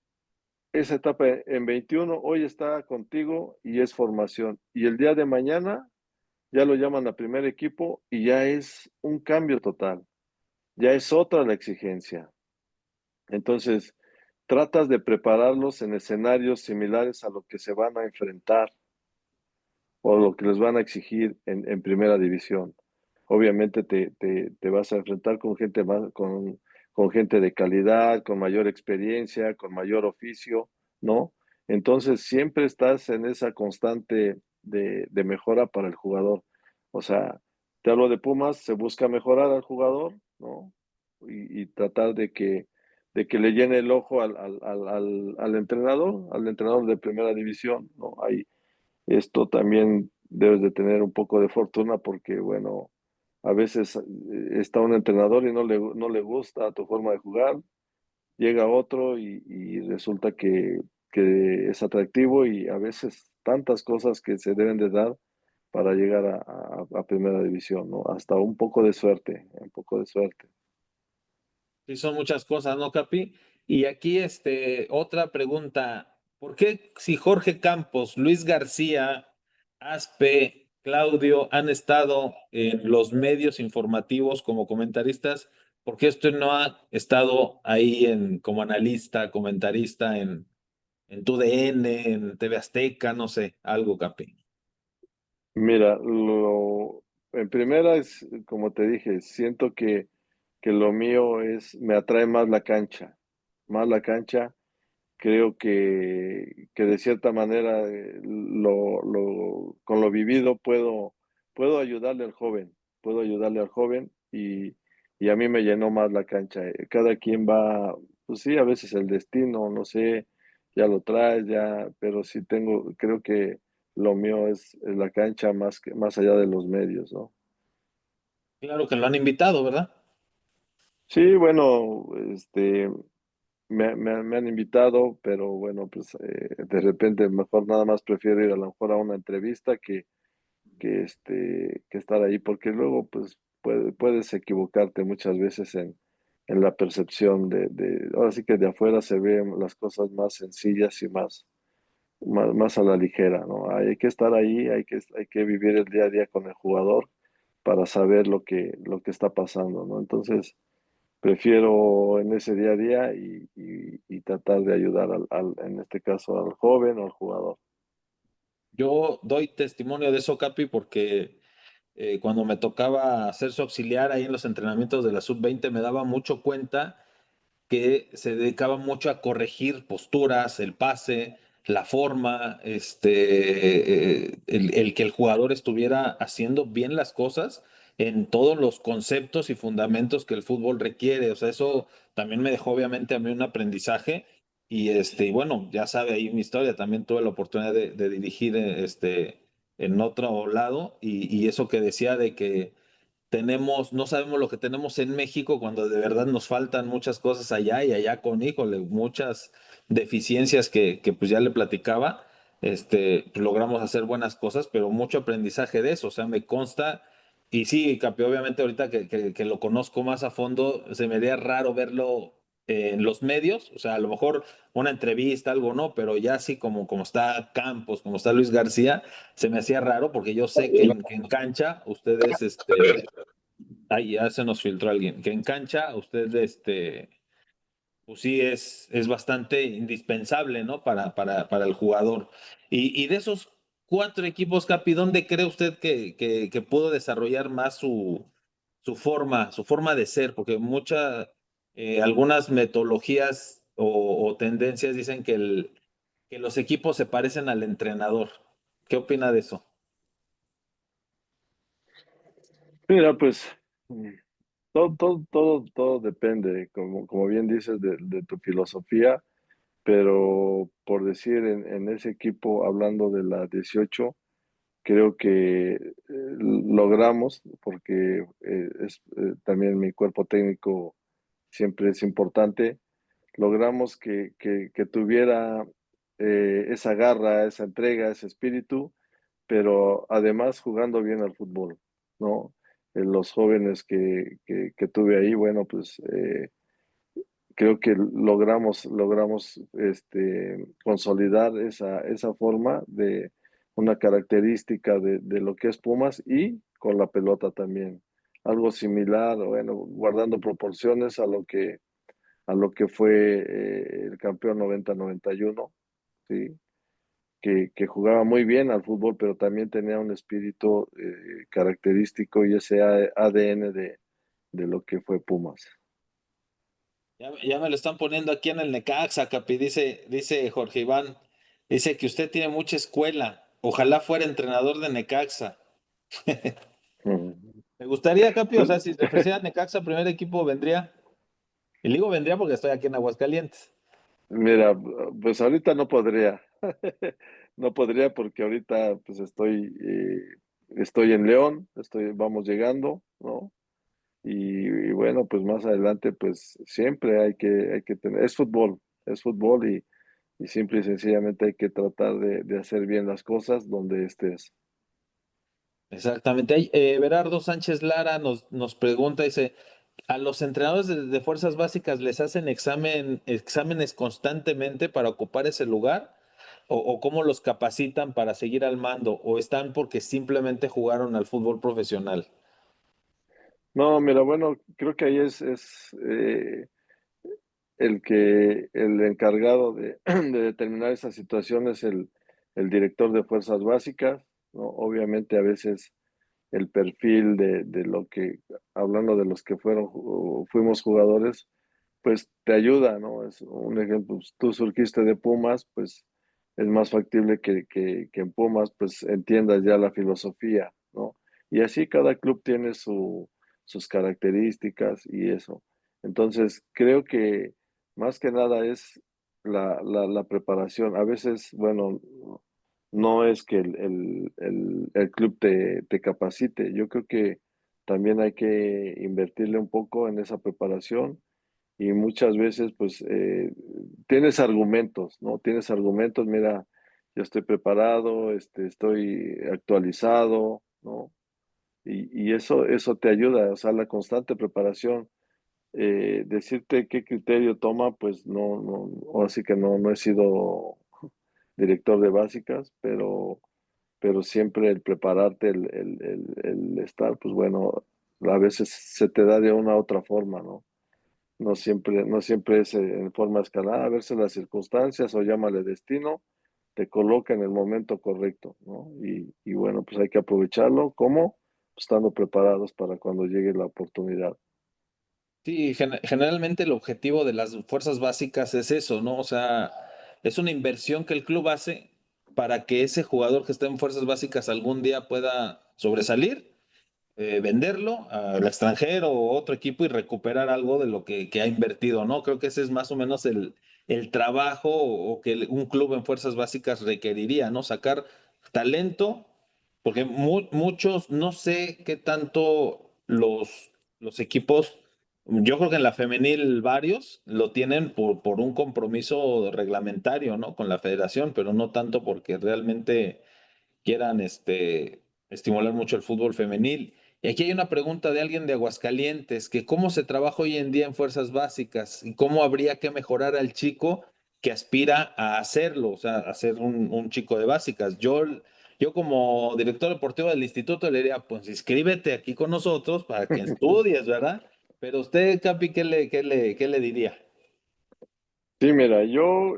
esa etapa en 21 hoy está contigo y es formación. Y el día de mañana ya lo llaman a primer equipo y ya es un cambio total, ya es otra la exigencia. Entonces, tratas de prepararlos en escenarios similares a lo que se van a enfrentar o lo que les van a exigir en primera división. Obviamente te vas a enfrentar con gente de calidad, con mayor experiencia, con mayor oficio, ¿no? Entonces siempre estás en esa constante de mejora para el jugador. O sea, te hablo de Pumas, se busca mejorar al jugador, ¿no? Y tratar de que le llene el ojo al entrenador de primera división, ¿no? Esto también debes de tener un poco de fortuna porque, bueno, a veces está un entrenador y no le gusta tu forma de jugar, llega otro y resulta que es atractivo y a veces tantas cosas que se deben de dar para llegar a primera división, ¿no? Hasta un poco de suerte, un poco de suerte. Sí, son muchas cosas, ¿no, Capi? Y aquí, otra pregunta. ¿Por qué si Jorge Campos, Luis García, Aspe, Claudio han estado en los medios informativos como comentaristas? ¿Por qué usted no ha estado ahí como analista, comentarista en TUDN, en TV Azteca, no sé, algo, Capi? Mira, en primera es, como te dije, siento que lo mío me atrae más la cancha. Creo que de cierta manera con lo vivido puedo puedo ayudarle al joven y a mí me llenó más la cancha. Cada quien va, pues sí, a veces el destino, no sé, ya lo traes, ya, pero sí creo que lo mío es la cancha más allá de los medios, ¿no? Claro que lo han invitado, ¿verdad? Sí, bueno, me han invitado, pero bueno, pues de repente mejor nada más prefiero ir a lo mejor a una entrevista que estar ahí, porque luego pues puedes equivocarte muchas veces en la percepción ahora sí que de afuera se ven las cosas más sencillas y más a la ligera, ¿no? Hay que estar ahí, hay que vivir el día a día con el jugador para saber lo que está pasando, ¿no? Entonces, prefiero en ese día a día y tratar de ayudar en este caso al joven o al jugador. Yo doy testimonio de eso, Capi, porque cuando me tocaba ser su auxiliar ahí en los entrenamientos de la sub-20 me daba mucho cuenta que se dedicaba mucho a corregir posturas, el pase, la forma, el que el jugador estuviera haciendo bien las cosas en todos los conceptos y fundamentos que el fútbol requiere. O sea, eso también me dejó obviamente a mí un aprendizaje. Y bueno, ya sabe ahí mi historia, también tuve la oportunidad de dirigir en otro lado y eso que decía de que no sabemos lo que tenemos en México cuando de verdad nos faltan muchas cosas allá y allá con, híjole, muchas deficiencias que pues ya le platicaba, pues, logramos hacer buenas cosas, pero mucho aprendizaje de eso, o sea, me consta, y sí, Capi, obviamente ahorita que lo conozco más a fondo, se me haría raro verlo en los medios, o sea, a lo mejor una entrevista, algo no, pero ya así como está Campos, como está Luis García, se me hacía raro porque yo sé que en cancha ustedes, Ay, ya se nos filtró alguien. Que en cancha, usted, pues sí, es bastante indispensable, ¿no? Para el jugador. Y de esos cuatro equipos, Capi, ¿dónde cree usted que pudo desarrollar más su forma de ser? Porque algunas metodologías o tendencias dicen que los equipos se parecen al entrenador. ¿Qué opina de eso? Mira, pues todo depende, como bien dices, de tu filosofía, pero por decir en ese equipo, hablando de la 18 creo que logramos, porque también mi cuerpo técnico siempre es importante, logramos que tuviera esa garra, esa entrega, ese espíritu, pero además jugando bien al fútbol, ¿no? Los jóvenes que tuve ahí, bueno, pues creo que logramos consolidar esa forma de una característica de lo que es Pumas y con la pelota también. Algo similar, bueno, guardando proporciones a lo que fue el campeón 90-91, ¿sí? Que jugaba muy bien al fútbol, pero también tenía un espíritu característico y ese ADN de lo que fue Pumas. Ya me lo están poniendo aquí en el Necaxa, Capi, dice Jorge Iván, dice que usted tiene mucha escuela, ojalá fuera entrenador de Necaxa. Ujú. ¿Me gustaría, Capi? O Pues, sea, si se ofreciera Necaxa primer equipo, vendría. Y digo vendría porque estoy aquí en Aguascalientes. mira, pues ahorita no podría. No podría porque ahorita pues estoy en León, vamos llegando, ¿no? Y bueno, pues más adelante pues siempre hay que tener, es fútbol y simple y sencillamente hay que tratar de hacer bien las cosas donde estés. Exactamente. Berardo Sánchez Lara nos pregunta, dice, ¿a los entrenadores de fuerzas básicas les hacen exámenes constantemente para ocupar ese lugar? O cómo los capacitan para seguir al mando? ¿O están porque simplemente jugaron al fútbol profesional? No, mira, bueno, creo que ahí es el encargado de, de determinar esa situación es el director de fuerzas básicas, ¿no? Obviamente a veces el perfil de lo que, hablando de los que fuimos jugadores, pues te ayuda, ¿no? Es un ejemplo, pues, tú surgiste de Pumas, pues es más factible que en Pumas pues entiendas ya la filosofía, ¿no? Y así cada club tiene sus características y eso. Entonces, creo que más que nada es la preparación. A veces, bueno, no es que el club te capacite. Yo creo que también hay que invertirle un poco en esa preparación y muchas veces pues tienes argumentos, ¿no? Tienes argumentos, mira, yo estoy preparado, estoy actualizado, ¿no? Y eso te ayuda, o sea, la constante preparación. Decirte qué criterio toma, pues ahora sí que no he sido director de básicas, pero siempre el prepararte, el estar, pues bueno, a veces se te da de una u otra forma, ¿no? No siempre es en forma escalada, a veces las circunstancias o llámale destino, te coloca en el momento correcto, ¿no? Y bueno, pues hay que aprovecharlo. ¿Cómo? Pues estando preparados para cuando llegue la oportunidad. Sí, generalmente el objetivo de las fuerzas básicas es eso, ¿no? O sea, es una inversión que el club hace para que ese jugador que está en fuerzas básicas algún día pueda sobresalir, venderlo al extranjero o otro equipo y recuperar algo de lo que ha invertido, ¿no? Creo que ese es más o menos el trabajo o que un club en fuerzas básicas requeriría, ¿no? Sacar talento, porque muchos, no sé qué tanto los equipos, yo creo que en la femenil varios lo tienen por un compromiso reglamentario, ¿no? Con la federación, pero no tanto porque realmente quieran estimular mucho el fútbol femenil. Y aquí hay una pregunta de alguien de Aguascalientes, que cómo se trabaja hoy en día en fuerzas básicas y cómo habría que mejorar al chico que aspira a hacerlo, o sea, a ser un chico de básicas. Yo como director deportivo del instituto le diría, pues inscríbete aquí con nosotros para que estudies, ¿verdad? Pero usted, Capi, ¿qué le diría? Sí, mira, yo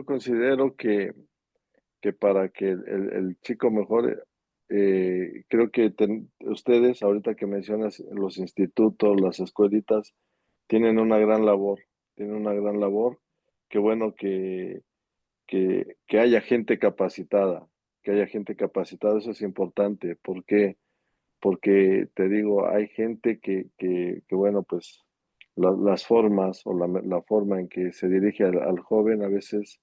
considero que para que el chico mejore, creo que ustedes, ahorita que mencionas los institutos, las escuelitas, tienen una gran labor, tienen una gran labor. Qué bueno que haya gente capacitada, que haya gente capacitada, eso es importante. ¿Por qué? Porque te digo, hay gente que bueno, pues las formas o la forma en que se dirige al joven a veces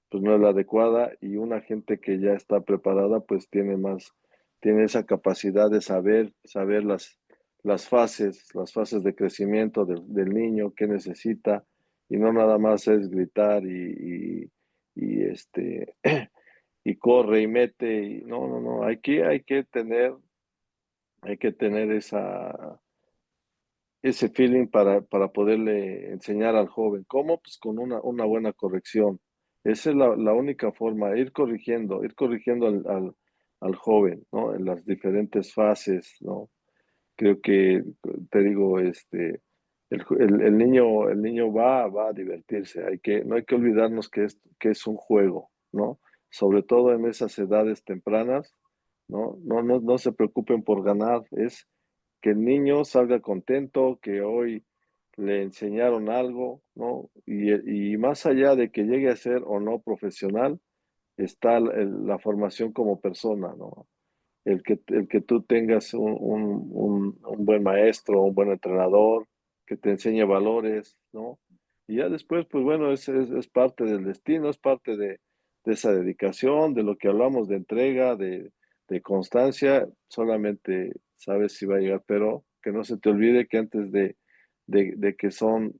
pues no es la adecuada y una gente que ya está preparada pues tiene esa capacidad de saber las fases de crecimiento del niño, qué necesita y no nada más es gritar y y corre y mete y no, hay que tener ese feeling para poderle enseñar al joven. ¿Cómo? Pues con una buena corrección. Esa es la única forma, ir corrigiendo al joven, ¿no? En las diferentes fases, ¿no? Creo que, te digo, el niño va a divertirse. No hay que olvidarnos que es un juego, ¿no? Sobre todo en esas edades tempranas, ¿no? No se preocupen por ganar, es que el niño salga contento, que hoy le enseñaron algo, ¿no? Y más allá de que llegue a ser o no profesional, está la formación como persona, ¿no? El que tú tengas un buen maestro, un buen entrenador, que te enseñe valores, ¿no? Y ya después, pues bueno, es parte del destino, es parte de esa dedicación, de lo que hablamos de entrega, de constancia, solamente sabes si va a llegar, pero que no se te olvide que antes de que son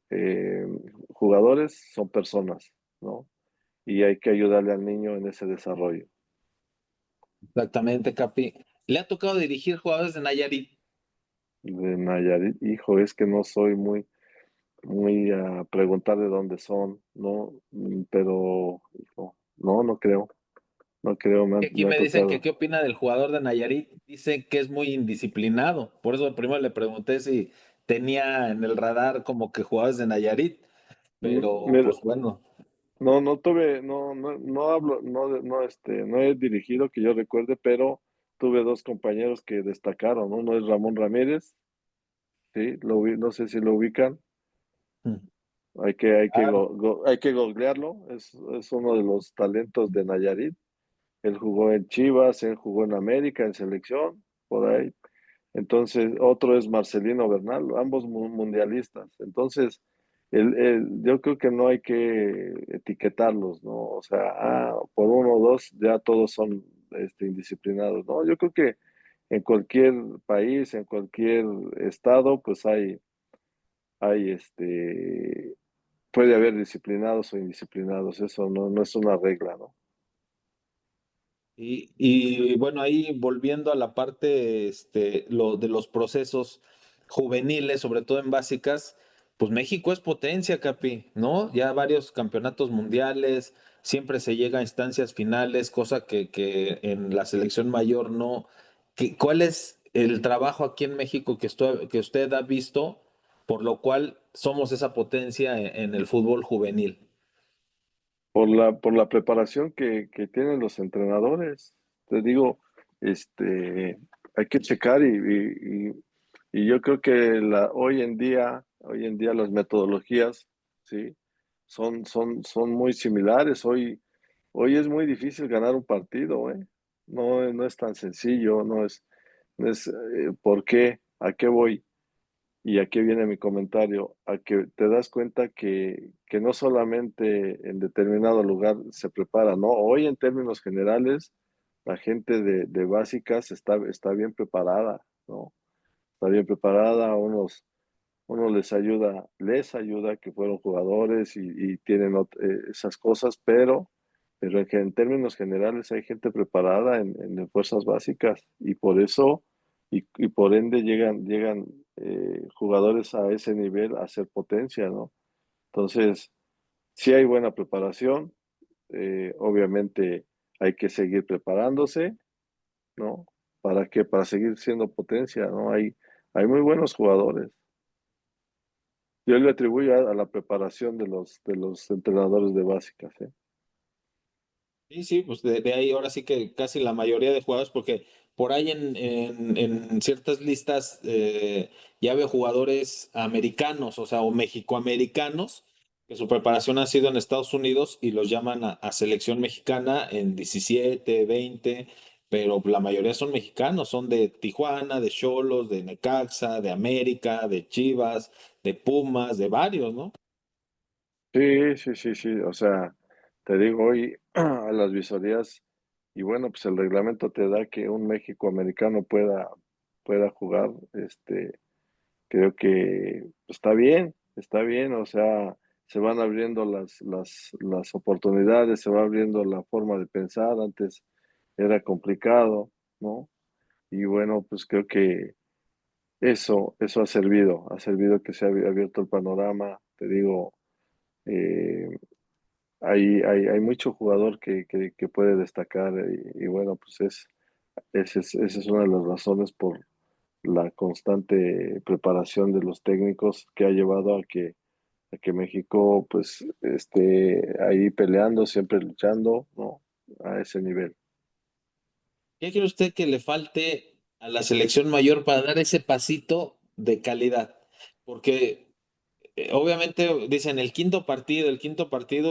jugadores, son personas, ¿no? Y hay que ayudarle al niño en ese desarrollo. Exactamente, Capi. le ha tocado dirigir jugadores de Nayarit. De Nayarit, hijo, es que no soy muy a preguntar de dónde son, ¿no? Pero, hijo, no, no creo, Que aquí me ha me dicen que tocado. qué opina del jugador de Nayarit. Dicen que es muy indisciplinado. Por eso primero le pregunté si tenía en el radar como que jugadores de Nayarit, pero Mira, pues bueno. no tuve, no hablo, no he dirigido que yo recuerde, pero tuve dos compañeros que destacaron. Uno es Ramón Ramírez, sí, no sé si lo ubican. Claro. Hay que googlearlo. Es uno de los talentos de Nayarit. Él jugó en Chivas, él jugó en América, en selección, por ahí. Entonces, otro es Marcelino Bernal, ambos mundialistas. Entonces, yo creo que no hay que etiquetarlos, ¿no? O sea, por uno o dos ya todos son indisciplinados, ¿no? Yo creo que en cualquier país, en cualquier estado, pues hay puede haber disciplinados o indisciplinados. Eso no es una regla, ¿no? Y bueno, ahí volviendo a la parte lo, de los procesos juveniles, sobre todo en básicas, pues México es potencia, Capi, ¿no? Ya varios campeonatos mundiales, siempre se llega a instancias finales, cosa que en la selección mayor no. ¿Cuál es el trabajo aquí en México que usted ha visto, por lo cual somos esa potencia en el fútbol juvenil? Por la preparación que tienen los entrenadores. Te digo, hay que checar y yo creo que hoy en día las metodologías, ¿sí? Son muy similares. Hoy es muy difícil ganar un partido, ¿eh? No es tan sencillo, no es, ¿por qué? ¿A qué voy? Y aquí viene mi comentario, a que te das cuenta que no solamente en determinado lugar se prepara, ¿no? Hoy en términos generales, la gente de básicas está bien preparada, ¿no? Está bien preparada, uno les ayuda que fueron jugadores y tienen esas cosas, pero en términos generales hay gente preparada en fuerzas básicas y por eso y por ende llegan jugadores a ese nivel a ser potencia, ¿no? Entonces, sí hay buena preparación, obviamente hay que seguir preparándose, ¿no? ¿Para qué? Para seguir siendo potencia, ¿no? Hay muy buenos jugadores. Yo le atribuyo a la preparación de los entrenadores de básicas, ¿eh? Sí, sí, pues de ahí ahora sí que casi la mayoría de jugadores, porque por ahí en ciertas listas ya veo jugadores americanos, o sea, o mexicoamericanos, que su preparación ha sido en Estados Unidos y los llaman a selección mexicana en 17, 20, pero la mayoría son mexicanos, son de Tijuana, de Xolos, de Necaxa, de América, de Chivas, de Pumas, de varios, ¿no? Sí. O sea, te digo, hoy a las visorías, y bueno, pues el reglamento te da que un México americano pueda jugar, creo que está bien, o sea, se van abriendo las oportunidades, se va abriendo la forma de pensar, antes era complicado, ¿no? Y bueno, pues creo que eso ha servido que se ha abierto el panorama, te digo, eh, hay mucho jugador que puede destacar y bueno, pues esa es una de las razones por la constante preparación de los técnicos que ha llevado a que México pues esté ahí peleando, siempre luchando, ¿no? A ese nivel. ¿Qué cree usted que le falte a la selección mayor para dar ese pasito de calidad? Porque obviamente dicen el quinto partido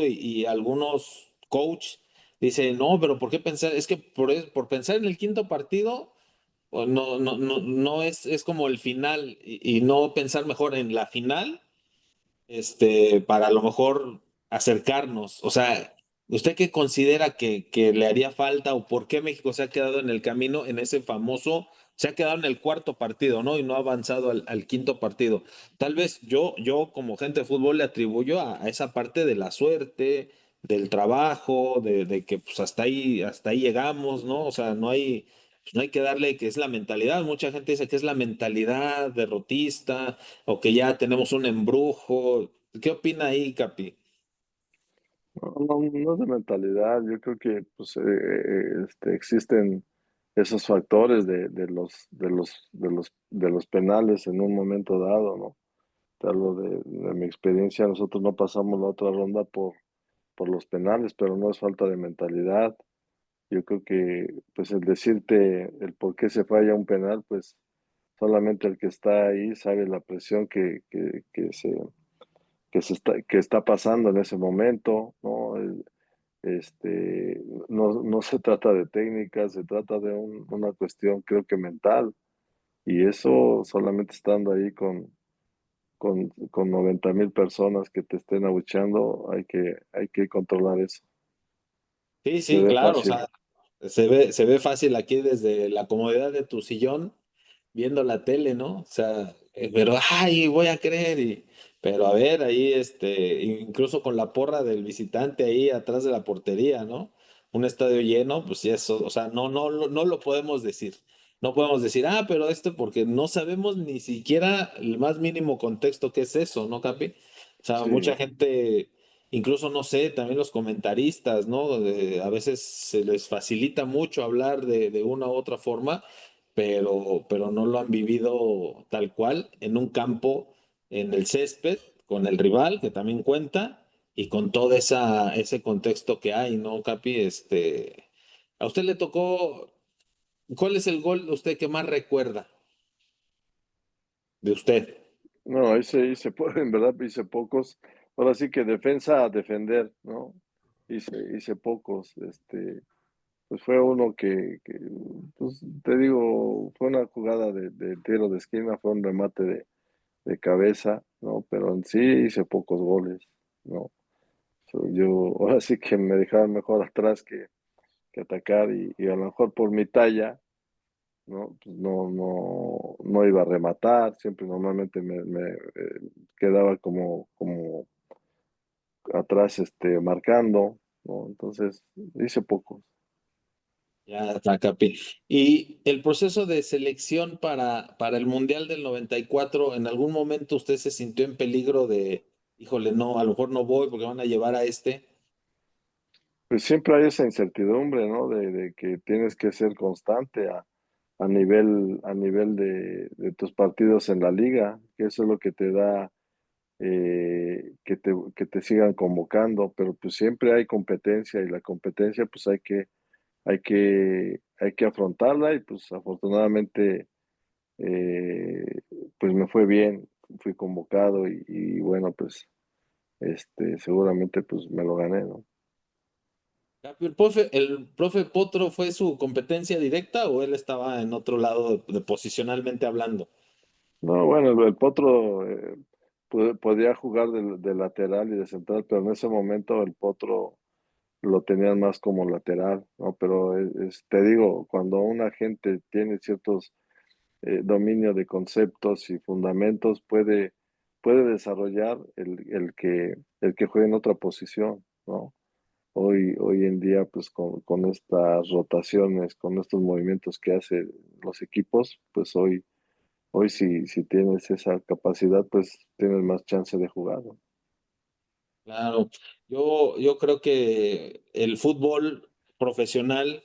y algunos coach dicen, no, pero ¿por qué pensar? Es que por pensar en el quinto partido, o no es como el final y no pensar mejor en la final para a lo mejor acercarnos. O sea, ¿usted qué considera que le haría falta o por qué México se ha quedado en el camino en ese famoso, se ha quedado en el cuarto partido, ¿no? Y no ha avanzado al quinto partido. Tal vez yo como gente de fútbol le atribuyo a esa parte de la suerte, del trabajo, de que pues hasta ahí llegamos, ¿no? O sea, no hay, no hay que darle que es la mentalidad. Mucha gente dice que es la mentalidad derrotista o que ya tenemos un embrujo. ¿Qué opina ahí, Capi? No, no es de mentalidad, yo creo que pues, existen esos factores de los penales en un momento dado, ¿no? Te hablo de mi experiencia, nosotros no pasamos la otra ronda por los penales, pero no es falta de mentalidad. Yo creo que pues el decirte el por qué se falla un penal, pues solamente el que está ahí sabe la presión que está pasando en ese momento, ¿no? No se trata de técnica, se trata de una cuestión creo que mental, y eso solamente estando ahí con 90,000 personas que te estén abucheando, hay que controlar eso. Sí, Se sí, ve claro, o fácil. sea, se ve fácil aquí desde la comodidad de tu sillón viendo la tele, ¿no? O sea, pero ay, voy a creer pero a ver, ahí incluso con la porra del visitante ahí atrás de la portería, ¿no? Un estadio lleno, pues sí, eso, o sea, no lo podemos decir. No podemos decir, pero porque no sabemos ni siquiera el más mínimo contexto que es eso, ¿no, Capi? O sea, mucha Sí, gente, incluso no sé, también los comentaristas, ¿no? A veces se les facilita mucho hablar de una u otra forma, pero no lo han vivido tal cual en un campo, en el césped, con el rival, que también cuenta, y con todo ese contexto que hay, ¿no, Capi? A usted le tocó, ¿cuál es el gol de usted que más recuerda de usted? no, en verdad hice pocos. Ahora sí que defensa a defender, ¿no? Hice pocos. Pues fue uno pues te digo, fue una jugada de tiro de esquina, fue un remate de cabeza, ¿no? Pero en sí hice pocos goles, ¿no? Ahora sí que me dejaban mejor atrás que atacar, y a lo mejor por mi talla, ¿no? Pues no iba a rematar, siempre normalmente quedaba como atrás, marcando, ¿no? Entonces hice pocos. Ya está, Capi. Y el proceso de selección para el Mundial del 94, ¿en algún momento usted se sintió en peligro de, híjole, no, a lo mejor no voy porque van a llevar a este? Pues siempre hay esa incertidumbre, ¿no? De que tienes que ser constante a nivel de tus partidos en la liga, que eso es lo que te da que te sigan convocando, pero pues siempre hay competencia, y la competencia pues hay que afrontarla, y pues afortunadamente eh, pues me fue bien, fui convocado, y bueno, pues seguramente pues me lo gané, ¿no? Capi, el profe Potro fue su competencia directa o él estaba en otro lado de posicionalmente hablando? No, bueno, el Potro podía jugar de lateral y de central, pero en ese momento el Potro lo tenían más como lateral, ¿no? Pero te digo, cuando una gente tiene ciertos dominio de conceptos y fundamentos, puede desarrollar el que juegue en otra posición, ¿no? Hoy en día, pues con estas rotaciones, con estos movimientos que hacen los equipos, pues hoy si tienes esa capacidad, pues tienes más chance de jugar, ¿no? Claro, yo creo que el fútbol profesional,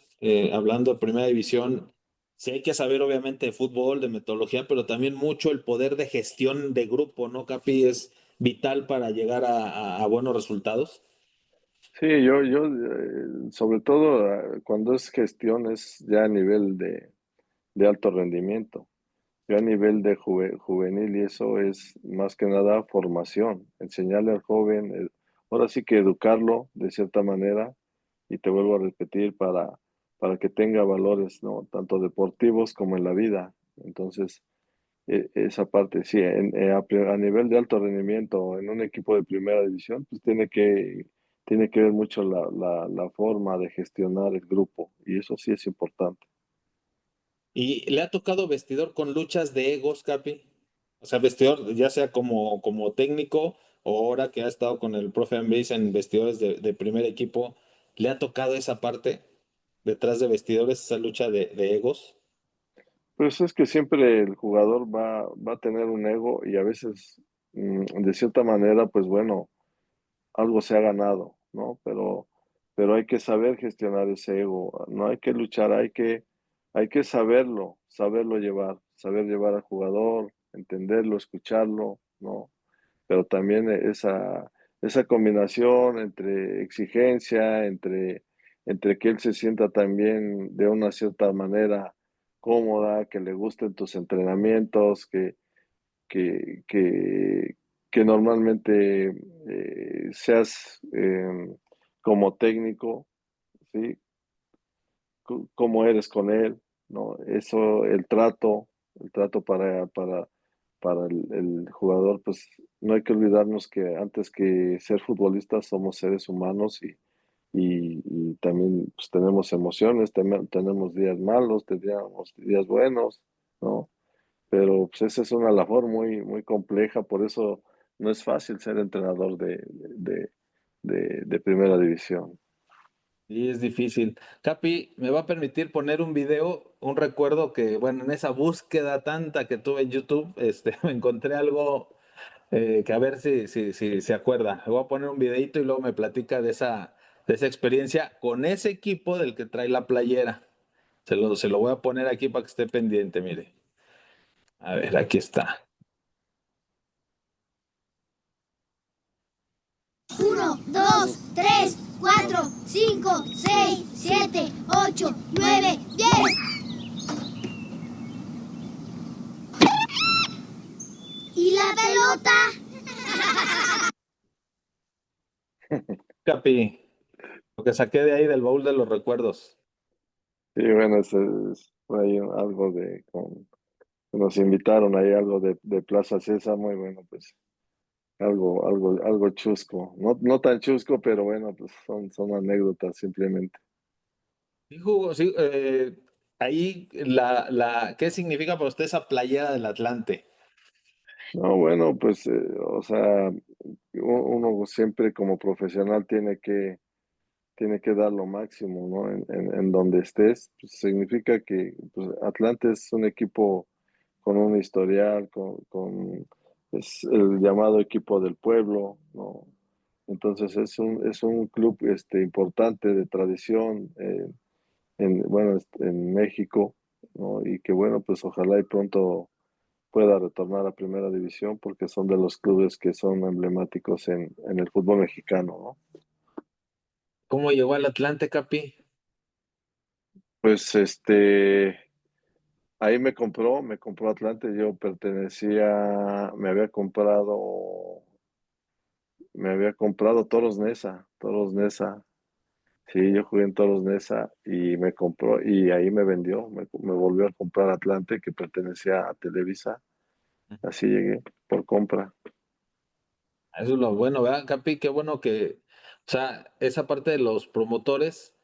hablando de primera división, sí hay que saber obviamente de fútbol, de metodología, pero también mucho el poder de gestión de grupo, ¿no, Capi? Es vital para llegar a buenos resultados. Sí, sobre todo cuando es gestión es ya a nivel de alto rendimiento. Yo a nivel de juvenil, y eso es más que nada formación, enseñarle al joven, ahora sí que educarlo de cierta manera, y te vuelvo a repetir, para que tenga valores, ¿no? Tanto deportivos como en la vida. Entonces, esa parte, sí, a nivel de alto rendimiento en un equipo de primera división, pues tiene que ver mucho la forma de gestionar el grupo, y eso sí es importante. ¿Y le ha tocado vestidor con luchas de egos, Capi? O sea, vestidor, ya sea como técnico o ahora que ha estado con el profe Ambriz en vestidores de primer equipo, ¿le ha tocado esa parte? detrás de vestidores, esa lucha de egos. Pues es que siempre el jugador va a tener un ego y a veces, de cierta manera, pues bueno, algo se ha ganado, ¿no? Pero hay que saber gestionar ese ego, no hay que luchar, hay que saberlo llevar, saber llevar al jugador, entenderlo, escucharlo, ¿no? Pero también esa combinación entre exigencia, entre que él se sienta también de una cierta manera cómoda, que le gusten tus entrenamientos, que, que, que normalmente seas como técnico, ¿sí? Cómo eres con él, ¿no? Eso, el trato para el jugador, pues no hay que olvidarnos que antes que ser futbolistas somos seres humanos y también pues, tenemos emociones, tenemos días malos, tenemos días buenos, ¿no? Pero pues esa es una labor muy compleja, por eso no es fácil ser entrenador de primera división. Y es difícil. Capi, ¿me va a permitir poner un video, un recuerdo que, bueno, en esa búsqueda tanta que tuve en YouTube, me encontré algo que a ver si se acuerda. Le voy a poner un videito y luego me platica de esa experiencia con ese equipo del que trae la playera. Se lo voy a poner aquí para que esté pendiente, mire. A ver, aquí está. Uno, 2, 3, 4, 5, 6, 7, 8, 9, 10. ¿Y la pelota? Capi, lo que saqué de ahí del baúl de los recuerdos. Sí, bueno, fue ahí algo nos invitaron ahí algo de Plaza César, muy bueno, pues algo chusco. No tan chusco, pero bueno, pues son anécdotas simplemente. Sí, sí, ahí ¿qué significa para usted esa playera del Atlante? No, bueno, pues, o sea, uno siempre como profesional tiene que dar lo máximo, ¿no? En donde estés, pues significa que pues, Atlante es un equipo con un historial, es el llamado equipo del pueblo, ¿no? Entonces es un club importante de tradición bueno, en México, ¿no? Y que bueno, pues ojalá y pronto pueda retornar a Primera División porque son de los clubes que son emblemáticos en el fútbol mexicano, ¿no? ¿Cómo llegó al Atlante, Capi? Pues ahí me compró Atlante, yo me había comprado Toros Nesa. Sí, yo jugué en Toros Nesa y me compró y ahí me vendió, me volvió a comprar Atlante que pertenecía a Televisa. Así llegué por compra. Eso es lo bueno, ¿verdad, Capi? Qué bueno que, o sea, esa parte de los promotores.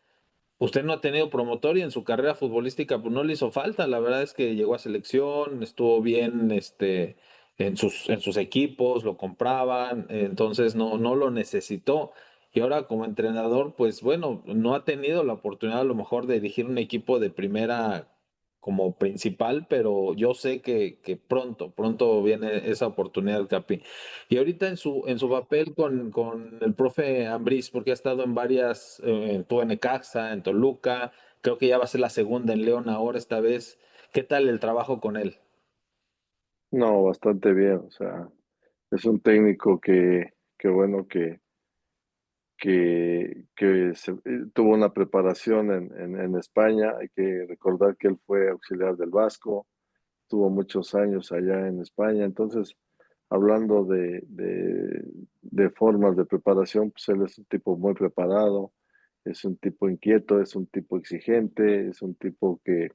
Usted no ha tenido promotor y en su carrera futbolística pues no le hizo falta. La verdad es que llegó a selección, estuvo bien en sus equipos, lo compraban, entonces no lo necesitó. Y ahora como entrenador, pues bueno, no ha tenido la oportunidad a lo mejor de dirigir un equipo de primera como principal, pero yo sé que pronto viene esa oportunidad, Capi. Y ahorita en su papel con el profe Ambriz, porque ha estado en varias, estuvo en Necaxa, en Toluca, creo que ya va a ser la segunda en León ahora esta vez. ¿Qué tal el trabajo con él? No, bastante bien, o sea, es un técnico que bueno, tuvo una preparación en España. Hay que recordar que él fue auxiliar del Vasco, tuvo muchos años allá en España. Entonces, hablando de formas de preparación, pues él es un tipo muy preparado, es un tipo inquieto, es un tipo exigente, es un tipo que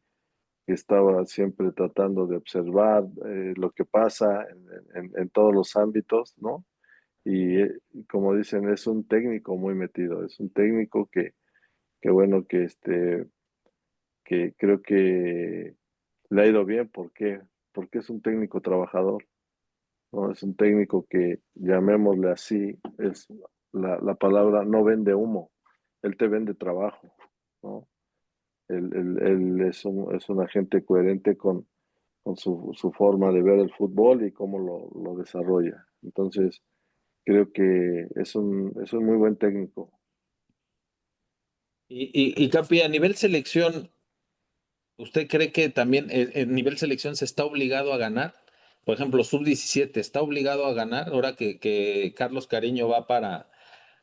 estaba siempre tratando de observar lo que pasa en todos los ámbitos, ¿no? Y como dicen, es un técnico muy metido, es un técnico que bueno, que creo que le ha ido bien. ¿Por qué? Porque es un técnico trabajador, ¿no? Es un técnico que, llamémosle así, la palabra no vende humo, él te vende trabajo, ¿no? Él es un agente coherente con su forma de ver el fútbol y cómo lo desarrolla. Entonces, creo que es un muy buen técnico. Y Capi, a nivel selección, ¿usted cree que también el nivel selección se está obligado a ganar? Por ejemplo, sub-17 está obligado a ganar ahora que Carlos Cariño va para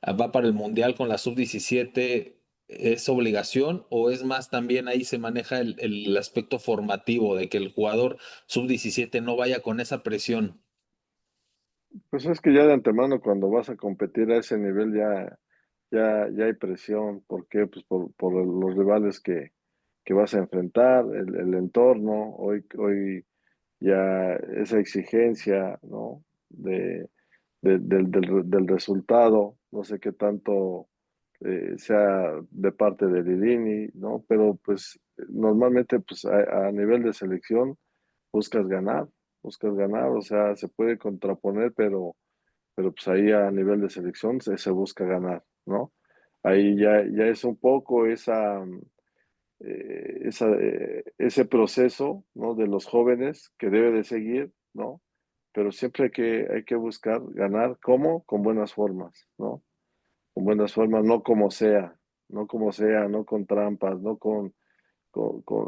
el Mundial con la sub-17. ¿Es obligación o es más también ahí se maneja el aspecto formativo de que el jugador sub-17 no vaya con esa presión? Pues es que ya de antemano cuando vas a competir a ese nivel ya hay presión. ¿Por qué? Pues por los rivales que vas a enfrentar, el entorno, hoy ya esa exigencia, ¿no? Del resultado, no sé qué tanto sea de parte de Lilini, ¿no? Pero pues normalmente pues a nivel de selección buscas ganar, buscas ganar, o sea, se puede contraponer, pero pues ahí a nivel de selección se busca ganar, ¿no? Ahí ya es un poco ese proceso, ¿no? De los jóvenes que debe de seguir, ¿no? Pero siempre hay que buscar ganar, ¿cómo? Con buenas formas, ¿no? Con buenas formas, no como sea, no como sea, no con trampas, no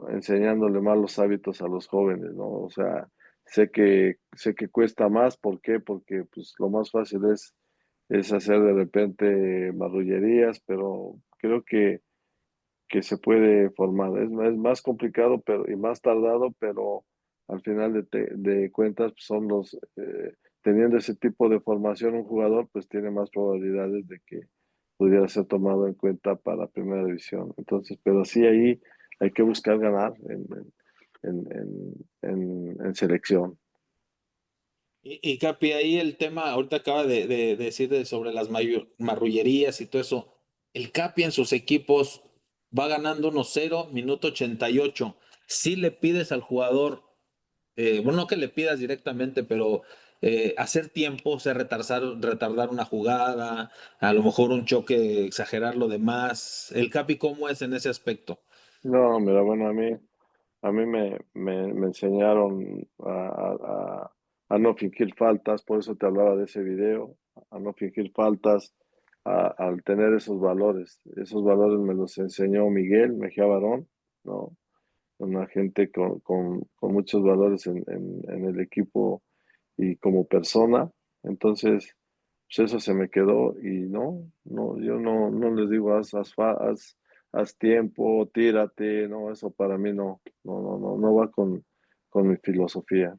enseñándole malos hábitos a los jóvenes, ¿no? O sea, sé que cuesta más, ¿por qué? Porque pues lo más fácil es hacer de repente marrullerías, pero creo que se puede formar. Es más complicado y más tardado, pero al final de cuentas pues, teniendo ese tipo de formación un jugador, pues tiene más probabilidades de que pudiera ser tomado en cuenta para primera división. Entonces, pero sí ahí hay que buscar ganar en selección. Y Capi, ahí el tema, ahorita acaba de decir sobre las marrullerías y todo eso. El Capi en sus equipos va ganando 1-0, minuto 88. Si le pides al jugador, bueno, no que le pidas directamente, pero hacer tiempo, o sea, retardar una jugada, a lo mejor un choque, exagerar lo demás. ¿El Capi cómo es en ese aspecto? No, mira, bueno, a mí me enseñaron a no fingir faltas, por eso te hablaba de ese video, a no fingir faltas, al tener esos valores. Esos valores me los enseñó Miguel Mejía Barón, ¿no? Una gente con muchos valores en el equipo y como persona. Entonces, pues eso se me quedó y yo no les digo haz tiempo, tírate, no, eso para mí no va con mi filosofía.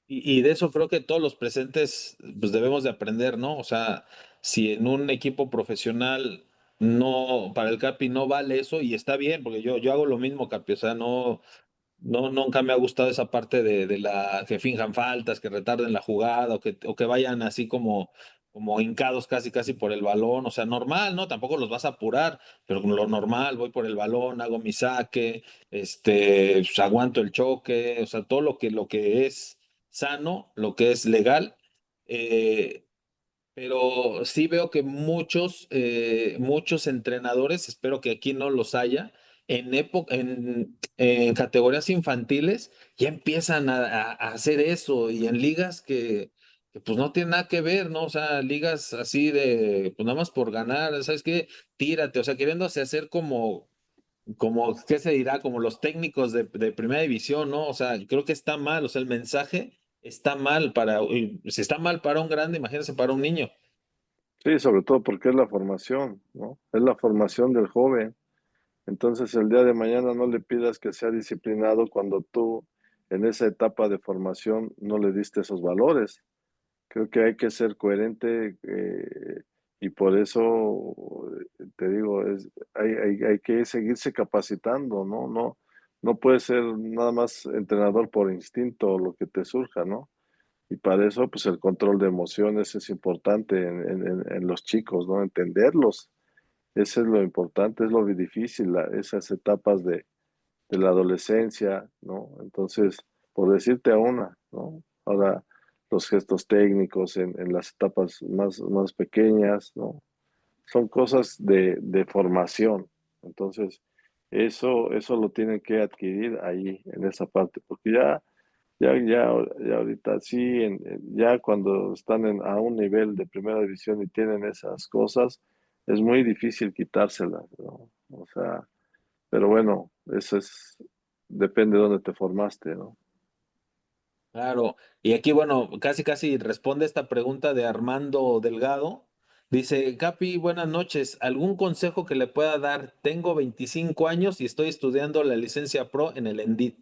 Y de eso creo que todos los presentes pues debemos de aprender, ¿no? O sea, si en un equipo profesional no, para el Capi no vale eso y está bien, porque yo hago lo mismo, Capi, o sea, nunca me ha gustado esa parte de la que finjan faltas, que retarden la jugada o que vayan así como hincados casi por el balón, o sea, normal, ¿no? Tampoco los vas a apurar, pero con lo normal, voy por el balón, hago mi saque, pues, aguanto el choque, o sea, todo lo que es sano, lo que es legal. eh, pero sí veo que muchos entrenadores, espero que aquí no los haya, en categorías infantiles ya empiezan a hacer eso y en ligas que, pues no tienen nada que ver, ¿no? O sea, ligas así de, pues nada más por ganar, ¿sabes qué? Tírate, o sea, queriéndose hacer como, ¿qué se dirá? Como los técnicos de primera división, ¿no? O sea, creo que está mal, o sea, el mensaje está mal y si está mal para un grande, imagínense para un niño. Sí, sobre todo porque es la formación, ¿no? Es la formación del joven. Entonces, el día de mañana no le pidas que sea disciplinado cuando tú en esa etapa de formación no le diste esos valores. Creo que hay que ser coherente y por eso te digo, hay que seguirse capacitando, ¿no? No puedes ser nada más entrenador por instinto o lo que te surja, ¿no? Y para eso, pues el control de emociones es importante en los chicos, ¿no? Entenderlos, eso es lo importante, es lo difícil, esas etapas de la adolescencia, ¿no? Entonces, por decirte a una, ¿no? Ahora, los gestos técnicos en las etapas más pequeñas, ¿no? Son cosas de formación. Entonces, eso lo tienen que adquirir ahí, en esa parte, porque ya ahorita sí, ya cuando están a un nivel de primera división y tienen esas cosas, es muy difícil quitárselas, ¿no? O sea, pero bueno, depende de dónde te formaste, ¿no? Claro, y aquí, bueno, casi casi responde esta pregunta de Armando Delgado. Dice, Capi, buenas noches. ¿Algún consejo que le pueda dar? Tengo 25 años y estoy estudiando la licencia pro en el ENDIT.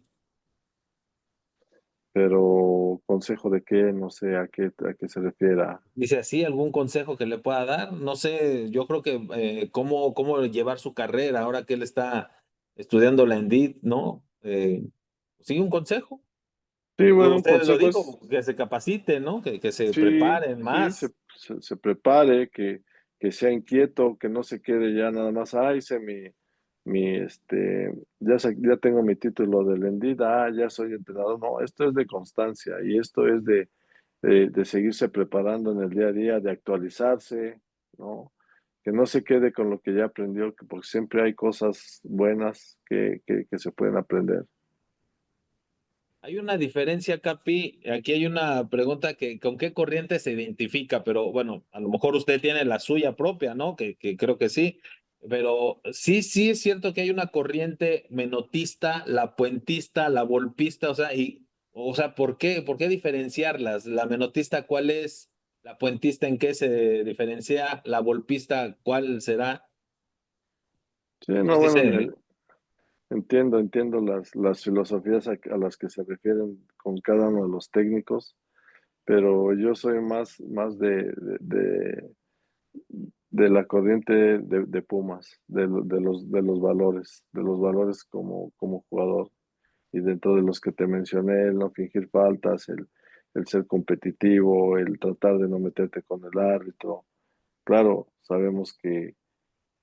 Pero consejo de qué, no sé a qué se refiera. Dice así, ¿algún consejo que le pueda dar? No sé, yo creo que cómo llevar su carrera ahora que él está estudiando la ENDIT, ¿no? Sí, un consejo. Sí, bueno, un Usted lo consejo es, dijo, que se capacite, ¿no? Que se sí, preparen sí, más. se prepare, que sea inquieto, que no se quede ya nada más, hice ya tengo mi título de lendida, ya soy entrenador. No, esto es de constancia y esto es de seguirse preparando en el día a día, de actualizarse, ¿no? Que no se quede con lo que ya aprendió, porque siempre hay cosas buenas que se pueden aprender. Hay una diferencia, Capi. Aquí hay una pregunta que con qué corriente se identifica, pero bueno, a lo mejor usted tiene la suya propia, ¿no? Que creo que sí. Pero sí, sí es cierto que hay una corriente menotista, la puentista, la volpista, o sea, ¿por qué diferenciarlas? La menotista, ¿cuál es? La puentista, ¿en qué se diferencia? La volpista, ¿cuál será? Sí, Pues no, bueno, dice, entiendo las filosofías a las que se refieren con cada uno de los técnicos, pero yo soy más de la corriente de Pumas, de los valores como jugador. Y dentro de los que te mencioné, el no fingir faltas, el ser competitivo, el tratar de no meterte con el árbitro. Claro, sabemos que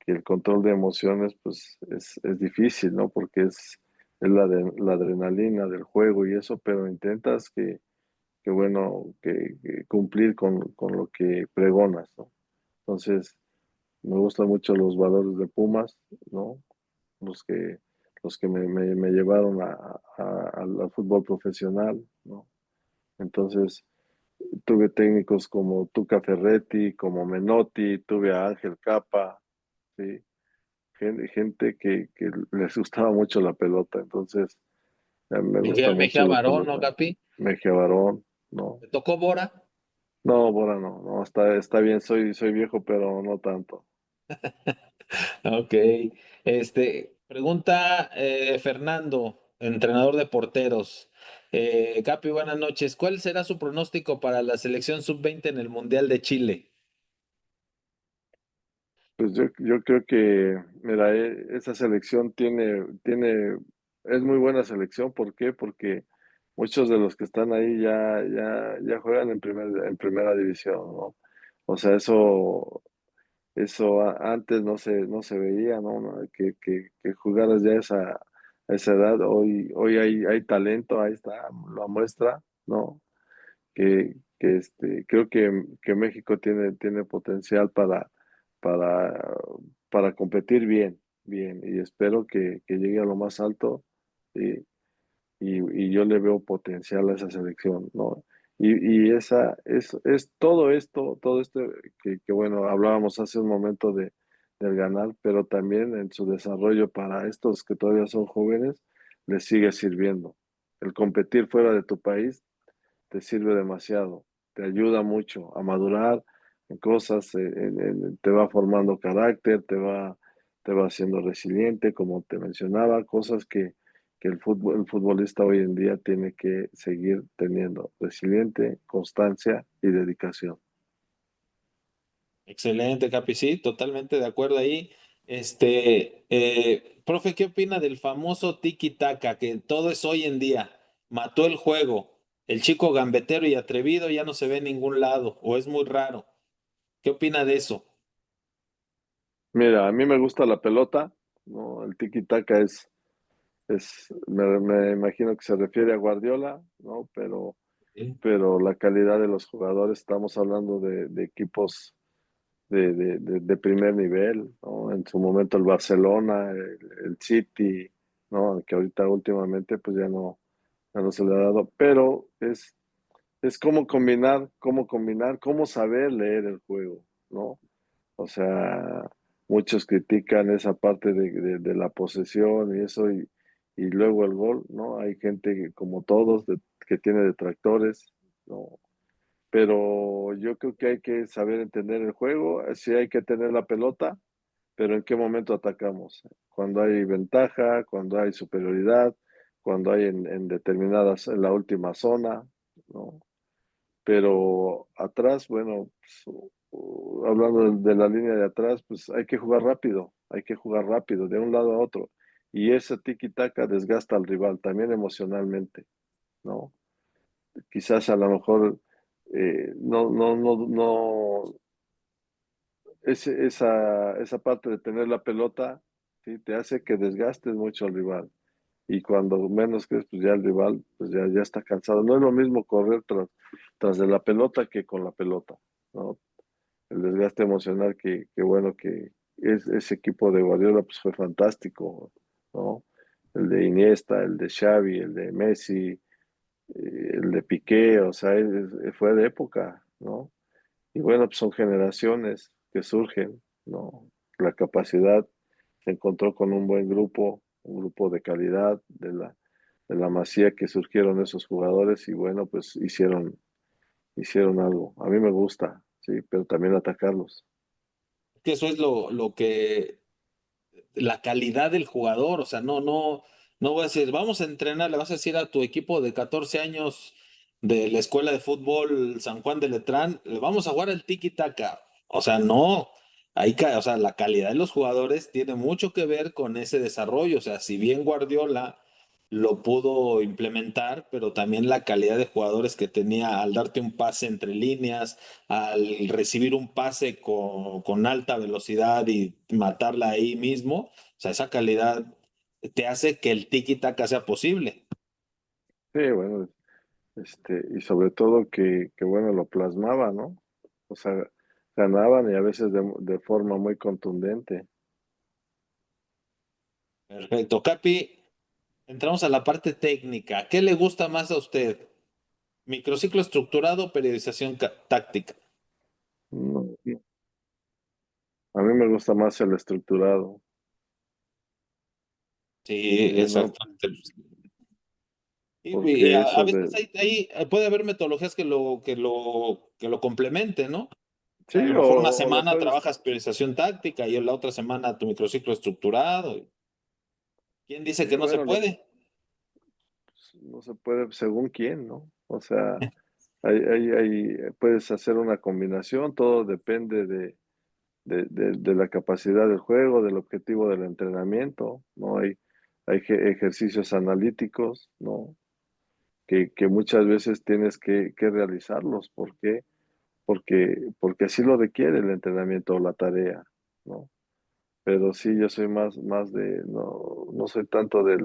el control de emociones pues es difícil, ¿no? Porque es la adrenalina del juego y eso, pero intentas que bueno, que cumplir con lo que pregonas, ¿no? Entonces, me gustan mucho los valores de Pumas, ¿no? Los que, los que me llevaron al fútbol profesional, ¿no? Entonces, tuve técnicos como Tuca Ferretti, como Menotti, tuve a Ángel Capa, ¿sí? Gente que les gustaba mucho la pelota, entonces me gustan mucho Mejía los Barón, ¿no, pelotas. Capi? Mejía Barón, no, ¿Te tocó Bora? no, Bora no, está bien, soy viejo, pero no tanto. Ok. Pregunta Fernando, entrenador de porteros. Capi, buenas noches. ¿Cuál será su pronóstico para la selección sub-20 en el Mundial de Chile? Pues yo creo que, mira, esa selección es muy buena selección. ¿Por qué? Porque muchos de los que están ahí ya juegan en primera división, ¿no? O sea, eso antes no se veía, ¿no? ¿No? Que jugaras ya a esa edad. Hoy hay talento, ahí está, la muestra, ¿no? Creo que México tiene potencial para, para competir bien, bien, y espero que llegue a lo más alto, y, y yo le veo potencial a esa selección, ¿no? Y es todo esto bueno, hablábamos hace un momento del ganar, pero también en su desarrollo para estos que todavía son jóvenes, les sigue sirviendo. El competir fuera de tu país te sirve demasiado, te ayuda mucho a madurar en cosas, te va formando carácter, te va haciendo resiliente, como te mencionaba, cosas que el futbolista hoy en día tiene que seguir teniendo: resiliente, constancia y dedicación. Excelente, Capi, sí, totalmente de acuerdo ahí. Profe, ¿qué opina del famoso tiki-taka, que todo es hoy en día? Mató el juego. El chico gambetero y atrevido ya no se ve en ningún lado, o es muy raro. ¿Qué opina de eso? Mira, a mí me gusta la pelota, ¿no? El tiki-taka me imagino que se refiere a Guardiola, ¿no? Pero la calidad de los jugadores, estamos hablando de equipos de primer nivel, ¿no? En su momento el Barcelona, el City, ¿no? Que ahorita últimamente pues ya no se le ha dado, pero es cómo combinar, cómo saber leer el juego, ¿no? O sea, muchos critican esa parte de la posesión y eso, y luego el gol, ¿no? Hay gente como todos que tiene detractores, ¿no? Pero yo creo que hay que saber entender el juego, sí hay que tener la pelota, pero en qué momento atacamos, cuando hay ventaja, cuando hay superioridad, cuando hay en determinadas, en la última zona, ¿no? Pero atrás, bueno, pues, hablando de la línea de atrás, pues hay que jugar rápido, de un lado a otro. Y ese tiki-taka desgasta al rival, también emocionalmente, ¿no? Quizás a lo mejor no, esa parte de tener la pelota, ¿sí? Te hace que desgastes mucho al rival. Y cuando menos crees, pues ya el rival pues ya está cansado. No es lo mismo correr tras de la pelota que con la pelota, ¿no? El desgaste emocional que bueno, ese equipo de Guardiola pues fue fantástico, ¿no? El de Iniesta, el de Xavi, el de Messi, el de Piqué, o sea, fue de época, ¿no? Y bueno, pues son generaciones que surgen, ¿no? La capacidad se encontró con un grupo de calidad de la Masía que surgieron esos jugadores y bueno, pues hicieron algo. A mí me gusta, sí, pero también atacarlos. Que eso es lo que la calidad del jugador, o sea, no voy a decir, vamos a entrenar, le vas a decir a tu equipo de 14 años de la escuela de fútbol San Juan de Letrán, le vamos a jugar el tiki-taka. O sea, no, o sea, la calidad de los jugadores tiene mucho que ver con ese desarrollo. O sea, si bien Guardiola lo pudo implementar, pero también la calidad de jugadores que tenía al darte un pase entre líneas, al recibir un pase con alta velocidad y matarla ahí mismo, o sea, esa calidad te hace que el tiki-taka sea posible. Sí, bueno, y sobre todo que bueno, lo plasmaba, ¿no? O sea, ganaban y a veces de forma muy contundente. Perfecto. Capi, entramos a la parte técnica. ¿Qué le gusta más a usted? Microciclo estructurado, periodización táctica. No, no. A mí me gusta más el estructurado, Sí, sí, ¿no? exactamente. Y Porque a eso veces de, ahí puede haber metodologías que lo complementen, ¿no? sí, A lo mejor una o lo semana puedes, trabajas priorización táctica y en la otra semana tu microciclo estructurado. ¿Quién dice sí, que no se bueno, puede? no se puede según quién, ¿no? O sea, puedes hacer una combinación, todo depende de la capacidad del juego, del objetivo del entrenamiento, ¿no? Hay ejercicios analíticos, ¿no? Que muchas veces tienes que realizarlos. ¿Por qué? Porque así lo requiere el entrenamiento o la tarea, ¿no? Pero sí, yo soy más no soy tanto de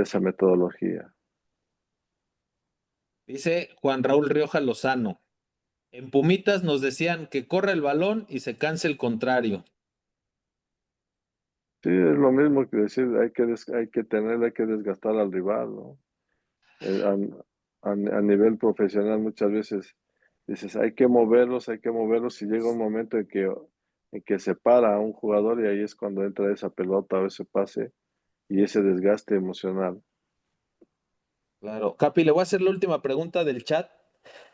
esa metodología. Dice Juan Raúl Rioja Lozano. En Pumitas nos decían que corra el balón y se canse el contrario. Sí, es lo mismo que decir, hay que desgastar al rival, ¿no? Eh, a nivel profesional muchas veces dices, hay que moverlos y llega un momento en que se para a un jugador y ahí es cuando entra esa pelota o ese pase y ese desgaste emocional. Claro. Capi, le voy a hacer la última pregunta del chat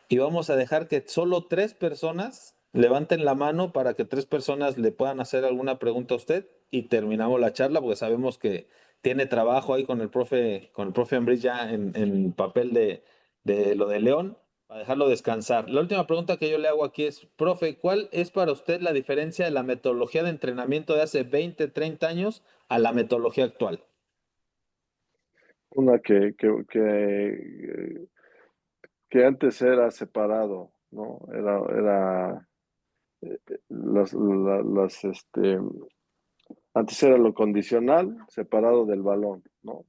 y vamos a dejar que solo 3 personas levanten la mano para que 3 personas le puedan hacer alguna pregunta a usted y terminamos la charla porque sabemos que tiene trabajo ahí con el profe Ambriz ya en papel de lo de León, para dejarlo descansar. La última pregunta que yo le hago aquí es, profe, ¿cuál es para usted la diferencia de la metodología de entrenamiento de hace 20, 30 años a la metodología actual? Una que antes era separado, ¿no? Era antes era lo condicional separado del balón, ¿no?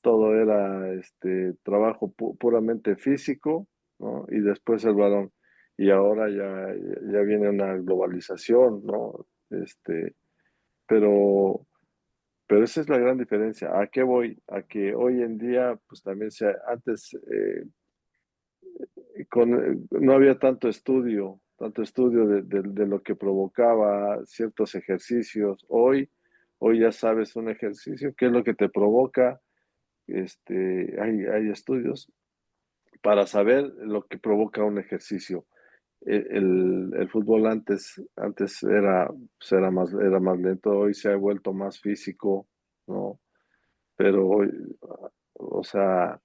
Todo era trabajo puramente físico, ¿no? Y después el balón. y ahora ya viene una globalización, ¿no? Pero, pero esa es la gran diferencia. ¿A qué voy? A que hoy en día, pues también antes no había tanto estudio de lo que provocaba ciertos ejercicios. Hoy ya sabes un ejercicio, qué es lo que te provoca. Hay estudios para saber lo que provoca un ejercicio. El fútbol antes era más lento, hoy se ha vuelto más físico, ¿no? Pero hoy, o sea,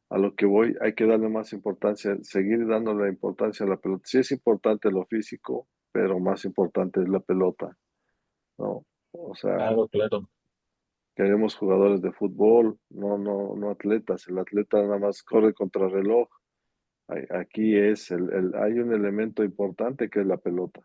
a lo que voy, hay que darle más importancia, seguir dándole importancia a la pelota. Sí es importante lo físico, pero más importante es la pelota, ¿no? O sea, Claro, claro. queremos jugadores de fútbol, no atletas. El atleta nada más corre contra reloj. Aquí hay un elemento importante que es la pelota.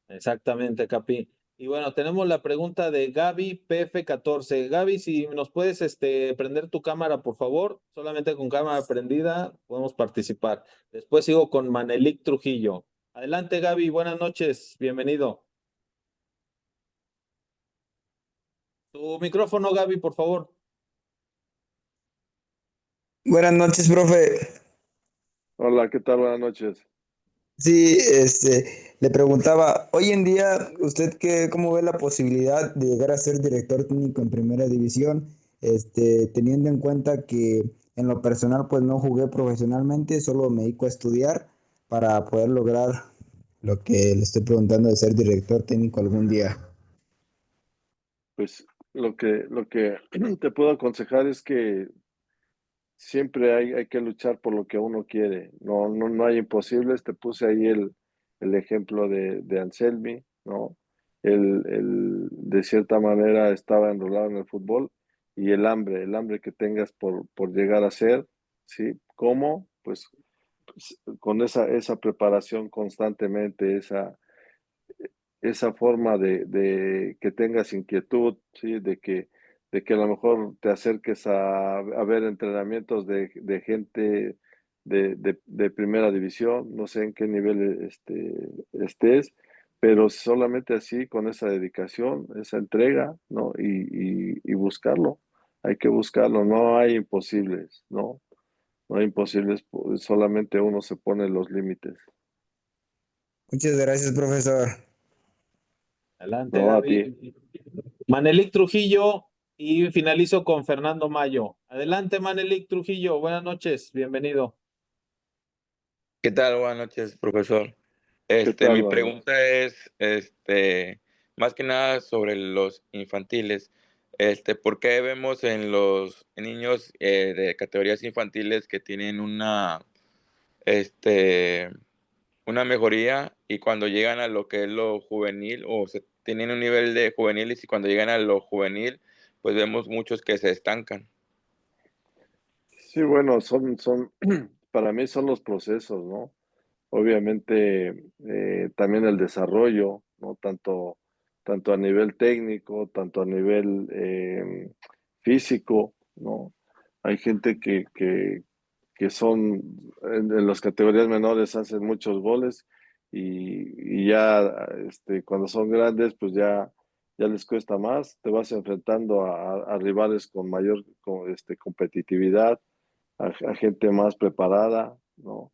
Exactamente, Capi. Y bueno, tenemos la pregunta de Gaby PF14. Gaby, si nos puedes prender tu cámara, por favor. Solamente con cámara prendida podemos participar. Después sigo con Manelik Trujillo. Adelante, Gaby. Buenas noches. Bienvenido. Tu micrófono, Gaby, por favor. Buenas noches, profe. Hola, ¿qué tal? Buenas noches. Sí, le preguntaba, hoy en día, ¿cómo ve la posibilidad de llegar a ser director técnico en primera división? Teniendo en cuenta que en lo personal, pues no jugué profesionalmente, solo me dedico a estudiar para poder lograr lo que le estoy preguntando de ser director técnico algún día. Pues lo que te puedo aconsejar es que siempre hay que luchar por lo que uno quiere. No hay imposibles. Te puse ahí el ejemplo de Anselmi, ¿no? De cierta manera estaba enrolado en el fútbol y el hambre que tengas por llegar a ser, ¿sí? ¿Cómo? Pues, con esa preparación constantemente, esa forma de que tengas inquietud, ¿sí? De que a lo mejor te acerques a ver entrenamientos de gente de primera división, no sé en qué nivel estés, pero solamente así, con esa dedicación, esa entrega, ¿no? Y buscarlo, hay que buscarlo, no hay imposibles, ¿no? No hay imposibles, solamente uno se pone los límites. Muchas gracias, profesor. Adelante, No, a ti. Gaby. Manelik Trujillo y finalizo con Fernando Mayo. Adelante, Manelik Trujillo. Buenas noches. Bienvenido. ¿Qué tal? Buenas noches, profesor. ¿Qué tal, Mi Manuel? pregunta es, más que nada sobre los infantiles. ¿Por qué vemos en los niños de categorías infantiles que tienen este, una mejoría y cuando llegan a lo que es lo juvenil tienen un nivel de juveniles y cuando llegan a lo juvenil, pues vemos muchos que se estancan? Sí, bueno, para mí son los procesos, ¿no? Obviamente, también el desarrollo, ¿no? Tanto a nivel técnico, tanto a nivel físico, ¿no? Hay gente que en las categorías menores hacen muchos goles y ya cuando son grandes, pues ya les cuesta más. Te vas enfrentando a rivales con mayor competitividad, a gente más preparada, ¿no?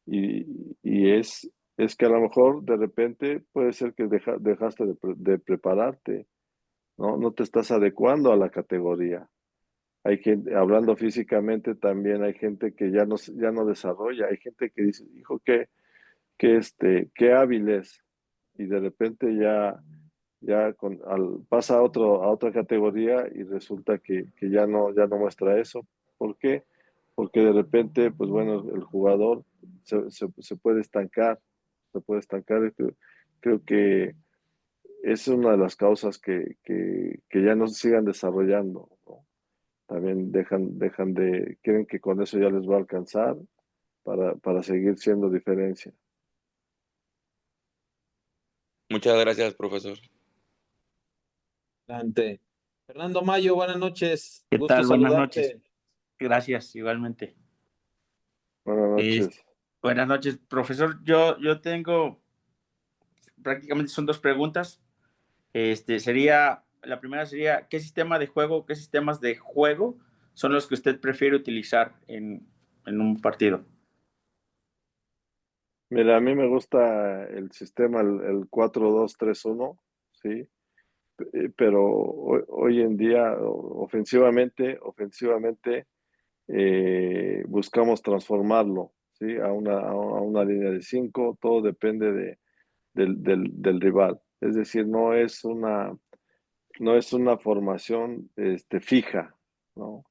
Y es que a lo mejor de repente puede ser que dejaste de prepararte, ¿no? No te estás adecuando a la categoría. Hay gente, hablando físicamente, también hay gente que ya no desarrolla. Hay gente que dice, hijo, qué hábil es. Y de repente pasa a otra categoría y resulta que ya no muestra eso. ¿Por qué? Porque de repente, pues bueno, el jugador se puede estancar, se puede estancar. Creo que es una de las causas que ya no sigan desarrollando, ¿no? También quieren que con eso ya les va a alcanzar para seguir siendo diferencia. Muchas gracias, profesor. Adelante. Fernando Mayo, buenas noches. ¿Qué Gusto tal? Buenas noches. saludarte. Gracias, igualmente. Buenas Es- noches. Buenas noches, profesor. Yo tengo, prácticamente son dos preguntas. La primera sería, ¿qué sistema de juego, qué sistemas de juego son los que usted prefiere utilizar en un partido? Mira, a mí me gusta el sistema, el 4-2-3-1, ¿sí? Pero hoy en día, ofensivamente, buscamos transformarlo, ¿sí? A una línea de 5, todo depende del rival. Es decir, no es una formación fija, ¿no?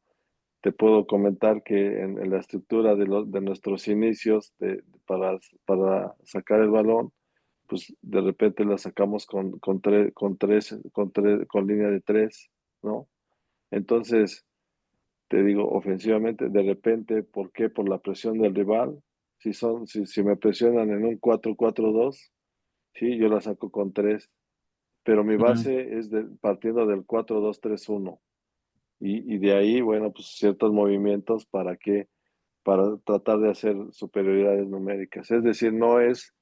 Te puedo comentar que en la estructura de nuestros inicios para sacar el balón, pues de repente la sacamos con línea de tres, ¿no? Entonces, te digo, ofensivamente, de repente, ¿por qué? Por la presión del rival. Si me presionan en un 4-4-2, sí, yo la saco con tres, pero mi Ujú, base es partiendo del 4-2-3-1. Y de ahí, bueno, pues ciertos movimientos para tratar de hacer superioridades numéricas. Es decir, no es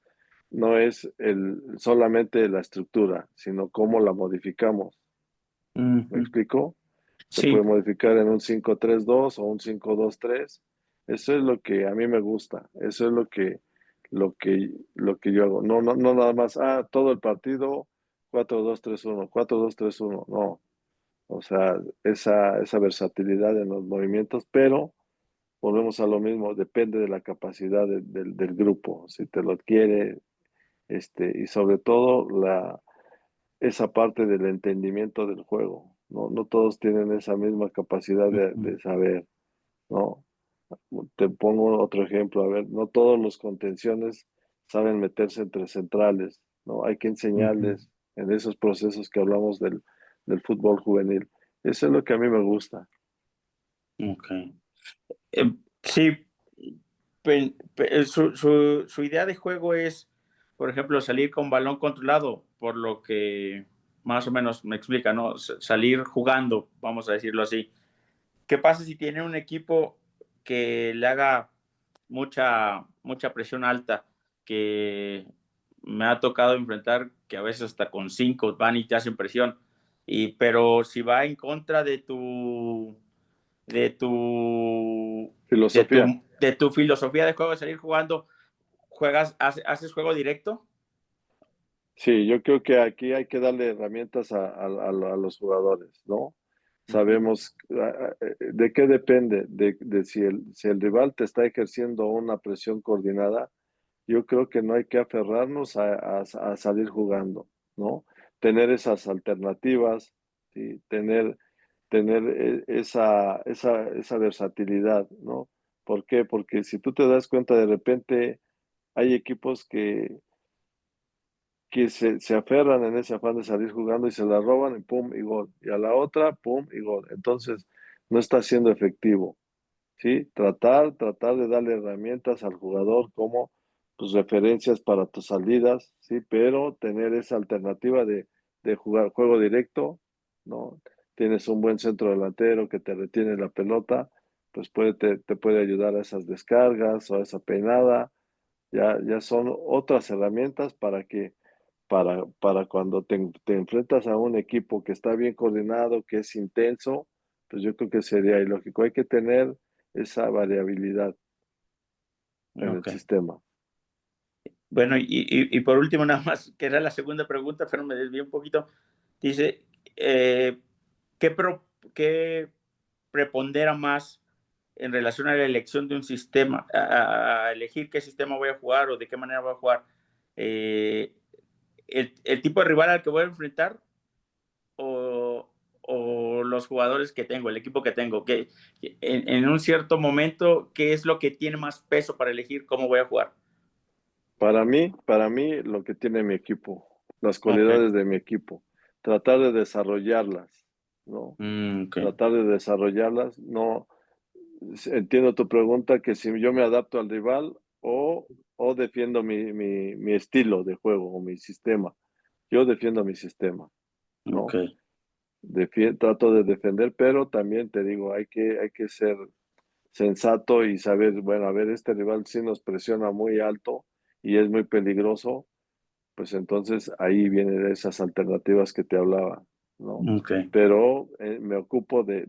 solamente la estructura, sino cómo la modificamos. ¿Me ujú. explico? Se Sí. puede modificar en un 5-3-2 o un 5-2-3. Eso es lo que a mí me gusta. Eso es lo que yo hago. No, no, no nada más, todo el partido 4-2-3-1, 4-2-3-1. No. O sea, esa versatilidad en los movimientos, pero volvemos a lo mismo, depende de la capacidad del grupo, si te lo quiere, y sobre todo esa parte del entendimiento del juego. No, no todos tienen esa misma capacidad de Ujú, saber, ¿no? Te pongo otro ejemplo, a ver, no todos los contenciones saben meterse entre centrales, ¿no? Hay que ujú. enseñarles en esos procesos que hablamos del fútbol juvenil. Eso es lo que a mí me gusta. Ok. Sí, su idea de juego es, por ejemplo, salir con balón controlado, por lo que más o menos me explica, ¿no? Salir jugando, vamos a decirlo así. ¿Qué pasa si tiene un equipo que le haga mucha presión alta? Que me ha tocado enfrentar que a veces hasta con 5 van y te hacen presión. Pero si va en contra de tu, Filosofía. de tu filosofía de juego de salir jugando, haces juego directo. Sí, yo creo que aquí hay que darle herramientas a los jugadores, ¿no? Ujú, Sabemos de qué depende, de si el rival te está ejerciendo una presión coordinada. Yo creo que no hay que aferrarnos a salir jugando, ¿no? Tener esas alternativas, ¿sí? Tener esa versatilidad, ¿no? ¿Por qué? Porque si tú te das cuenta, de repente hay equipos que se aferran en ese afán de salir jugando y se la roban y pum, y gol. Y a la otra, pum, y gol. Entonces, no está siendo efectivo. ¿Sí? Tratar de darle herramientas al jugador como tus referencias para tus salidas, ¿sí? Pero tener esa alternativa de jugar juego directo, ¿no? Tienes un buen centro delantero que te retiene la pelota, pues te puede ayudar a esas descargas o a esa peinada. Ya son otras herramientas para cuando te enfrentas a un equipo que está bien coordinado, que es intenso, pues yo creo que sería ilógico. Hay que tener esa variabilidad en el ok. sistema. Bueno, y por último, nada más, que era la segunda pregunta, pero me desvié un poquito. Dice, eh, ¿qué prepondera más en relación a la elección de un sistema, a elegir qué sistema voy a jugar o de qué manera voy a jugar? Eh, el tipo de rival al que voy a enfrentar o los jugadores que tengo, el equipo que tengo, que en un cierto momento, ¿qué es lo que tiene más peso para elegir cómo voy a jugar? Para mí, lo que tiene mi equipo, las Ok. cualidades de mi equipo, tratar de desarrollarlas, ¿no? Ok. Tratar de desarrollarlas, no. Entiendo tu pregunta, que si yo me adapto al rival o defiendo mi estilo de juego o mi sistema. Yo defiendo mi sistema, Ok. ¿no? Trato de defender, pero también te digo, hay que sensato y saber, bueno, a ver, este rival sí nos presiona muy alto y es muy peligroso, pues entonces ahí vienen esas alternativas que te hablaba, ¿no? Ok. Pero me ocupo de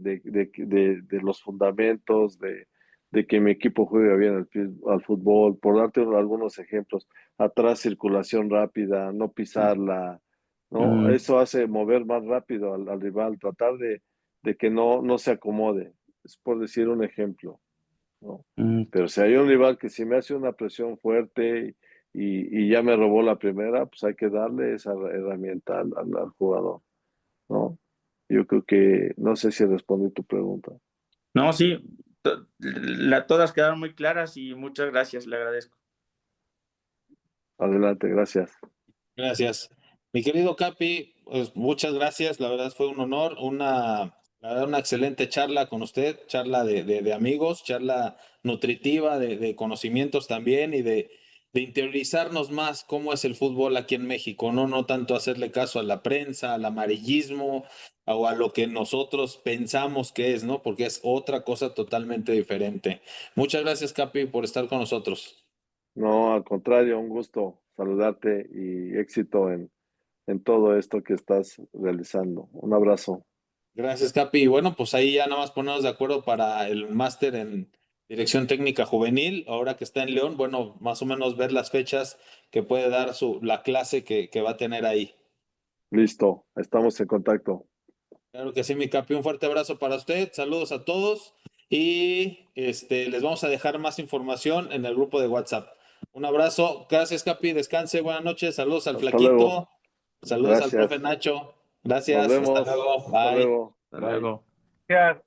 los fundamentos, de que mi equipo juegue bien al fútbol, por darte algunos ejemplos, atrás circulación rápida, no pisarla, ¿no? Mm, Eso hace mover más rápido al rival, tratar de que no se acomode, es por decir un ejemplo, ¿no? mm, Pero si hay un rival que si me hace una presión fuerte y ya me robó la primera, pues hay que darle esa herramienta al jugador, ¿no? Yo creo que, no sé si respondí tu pregunta. No, sí, todas quedaron muy claras y muchas gracias, le agradezco. Adelante, gracias. Gracias. Mi querido Capi, pues muchas gracias. La verdad fue un honor, la verdad, una excelente charla con usted, charla de amigos, charla nutritiva, de conocimientos también y de interiorizarnos más cómo es el fútbol aquí en México, ¿no? No tanto hacerle caso a la prensa, al amarillismo o a lo que nosotros pensamos que es, ¿no? Porque es otra cosa totalmente diferente. Muchas gracias, Capi, por estar con nosotros. No, al contrario, un gusto saludarte y éxito en todo esto que estás realizando. Un abrazo. Gracias, Capi. Y bueno, pues ahí ya nada más ponernos de acuerdo para el máster en Dirección Técnica Juvenil, ahora que está en León, bueno, más o menos ver las fechas que puede dar la clase que va a tener ahí. Listo, estamos en contacto. Claro que sí, mi Capi, un fuerte abrazo para usted, saludos a todos y les vamos a dejar más información en el grupo de WhatsApp. Un abrazo, gracias, Capi, descanse, buenas noches, saludos al Hasta luego. Flaquito, saludos al Gracias. profe Nacho, Nos gracias, hasta vemos. luego, Hasta bye. luego. Hasta Bye. luego. Gracias.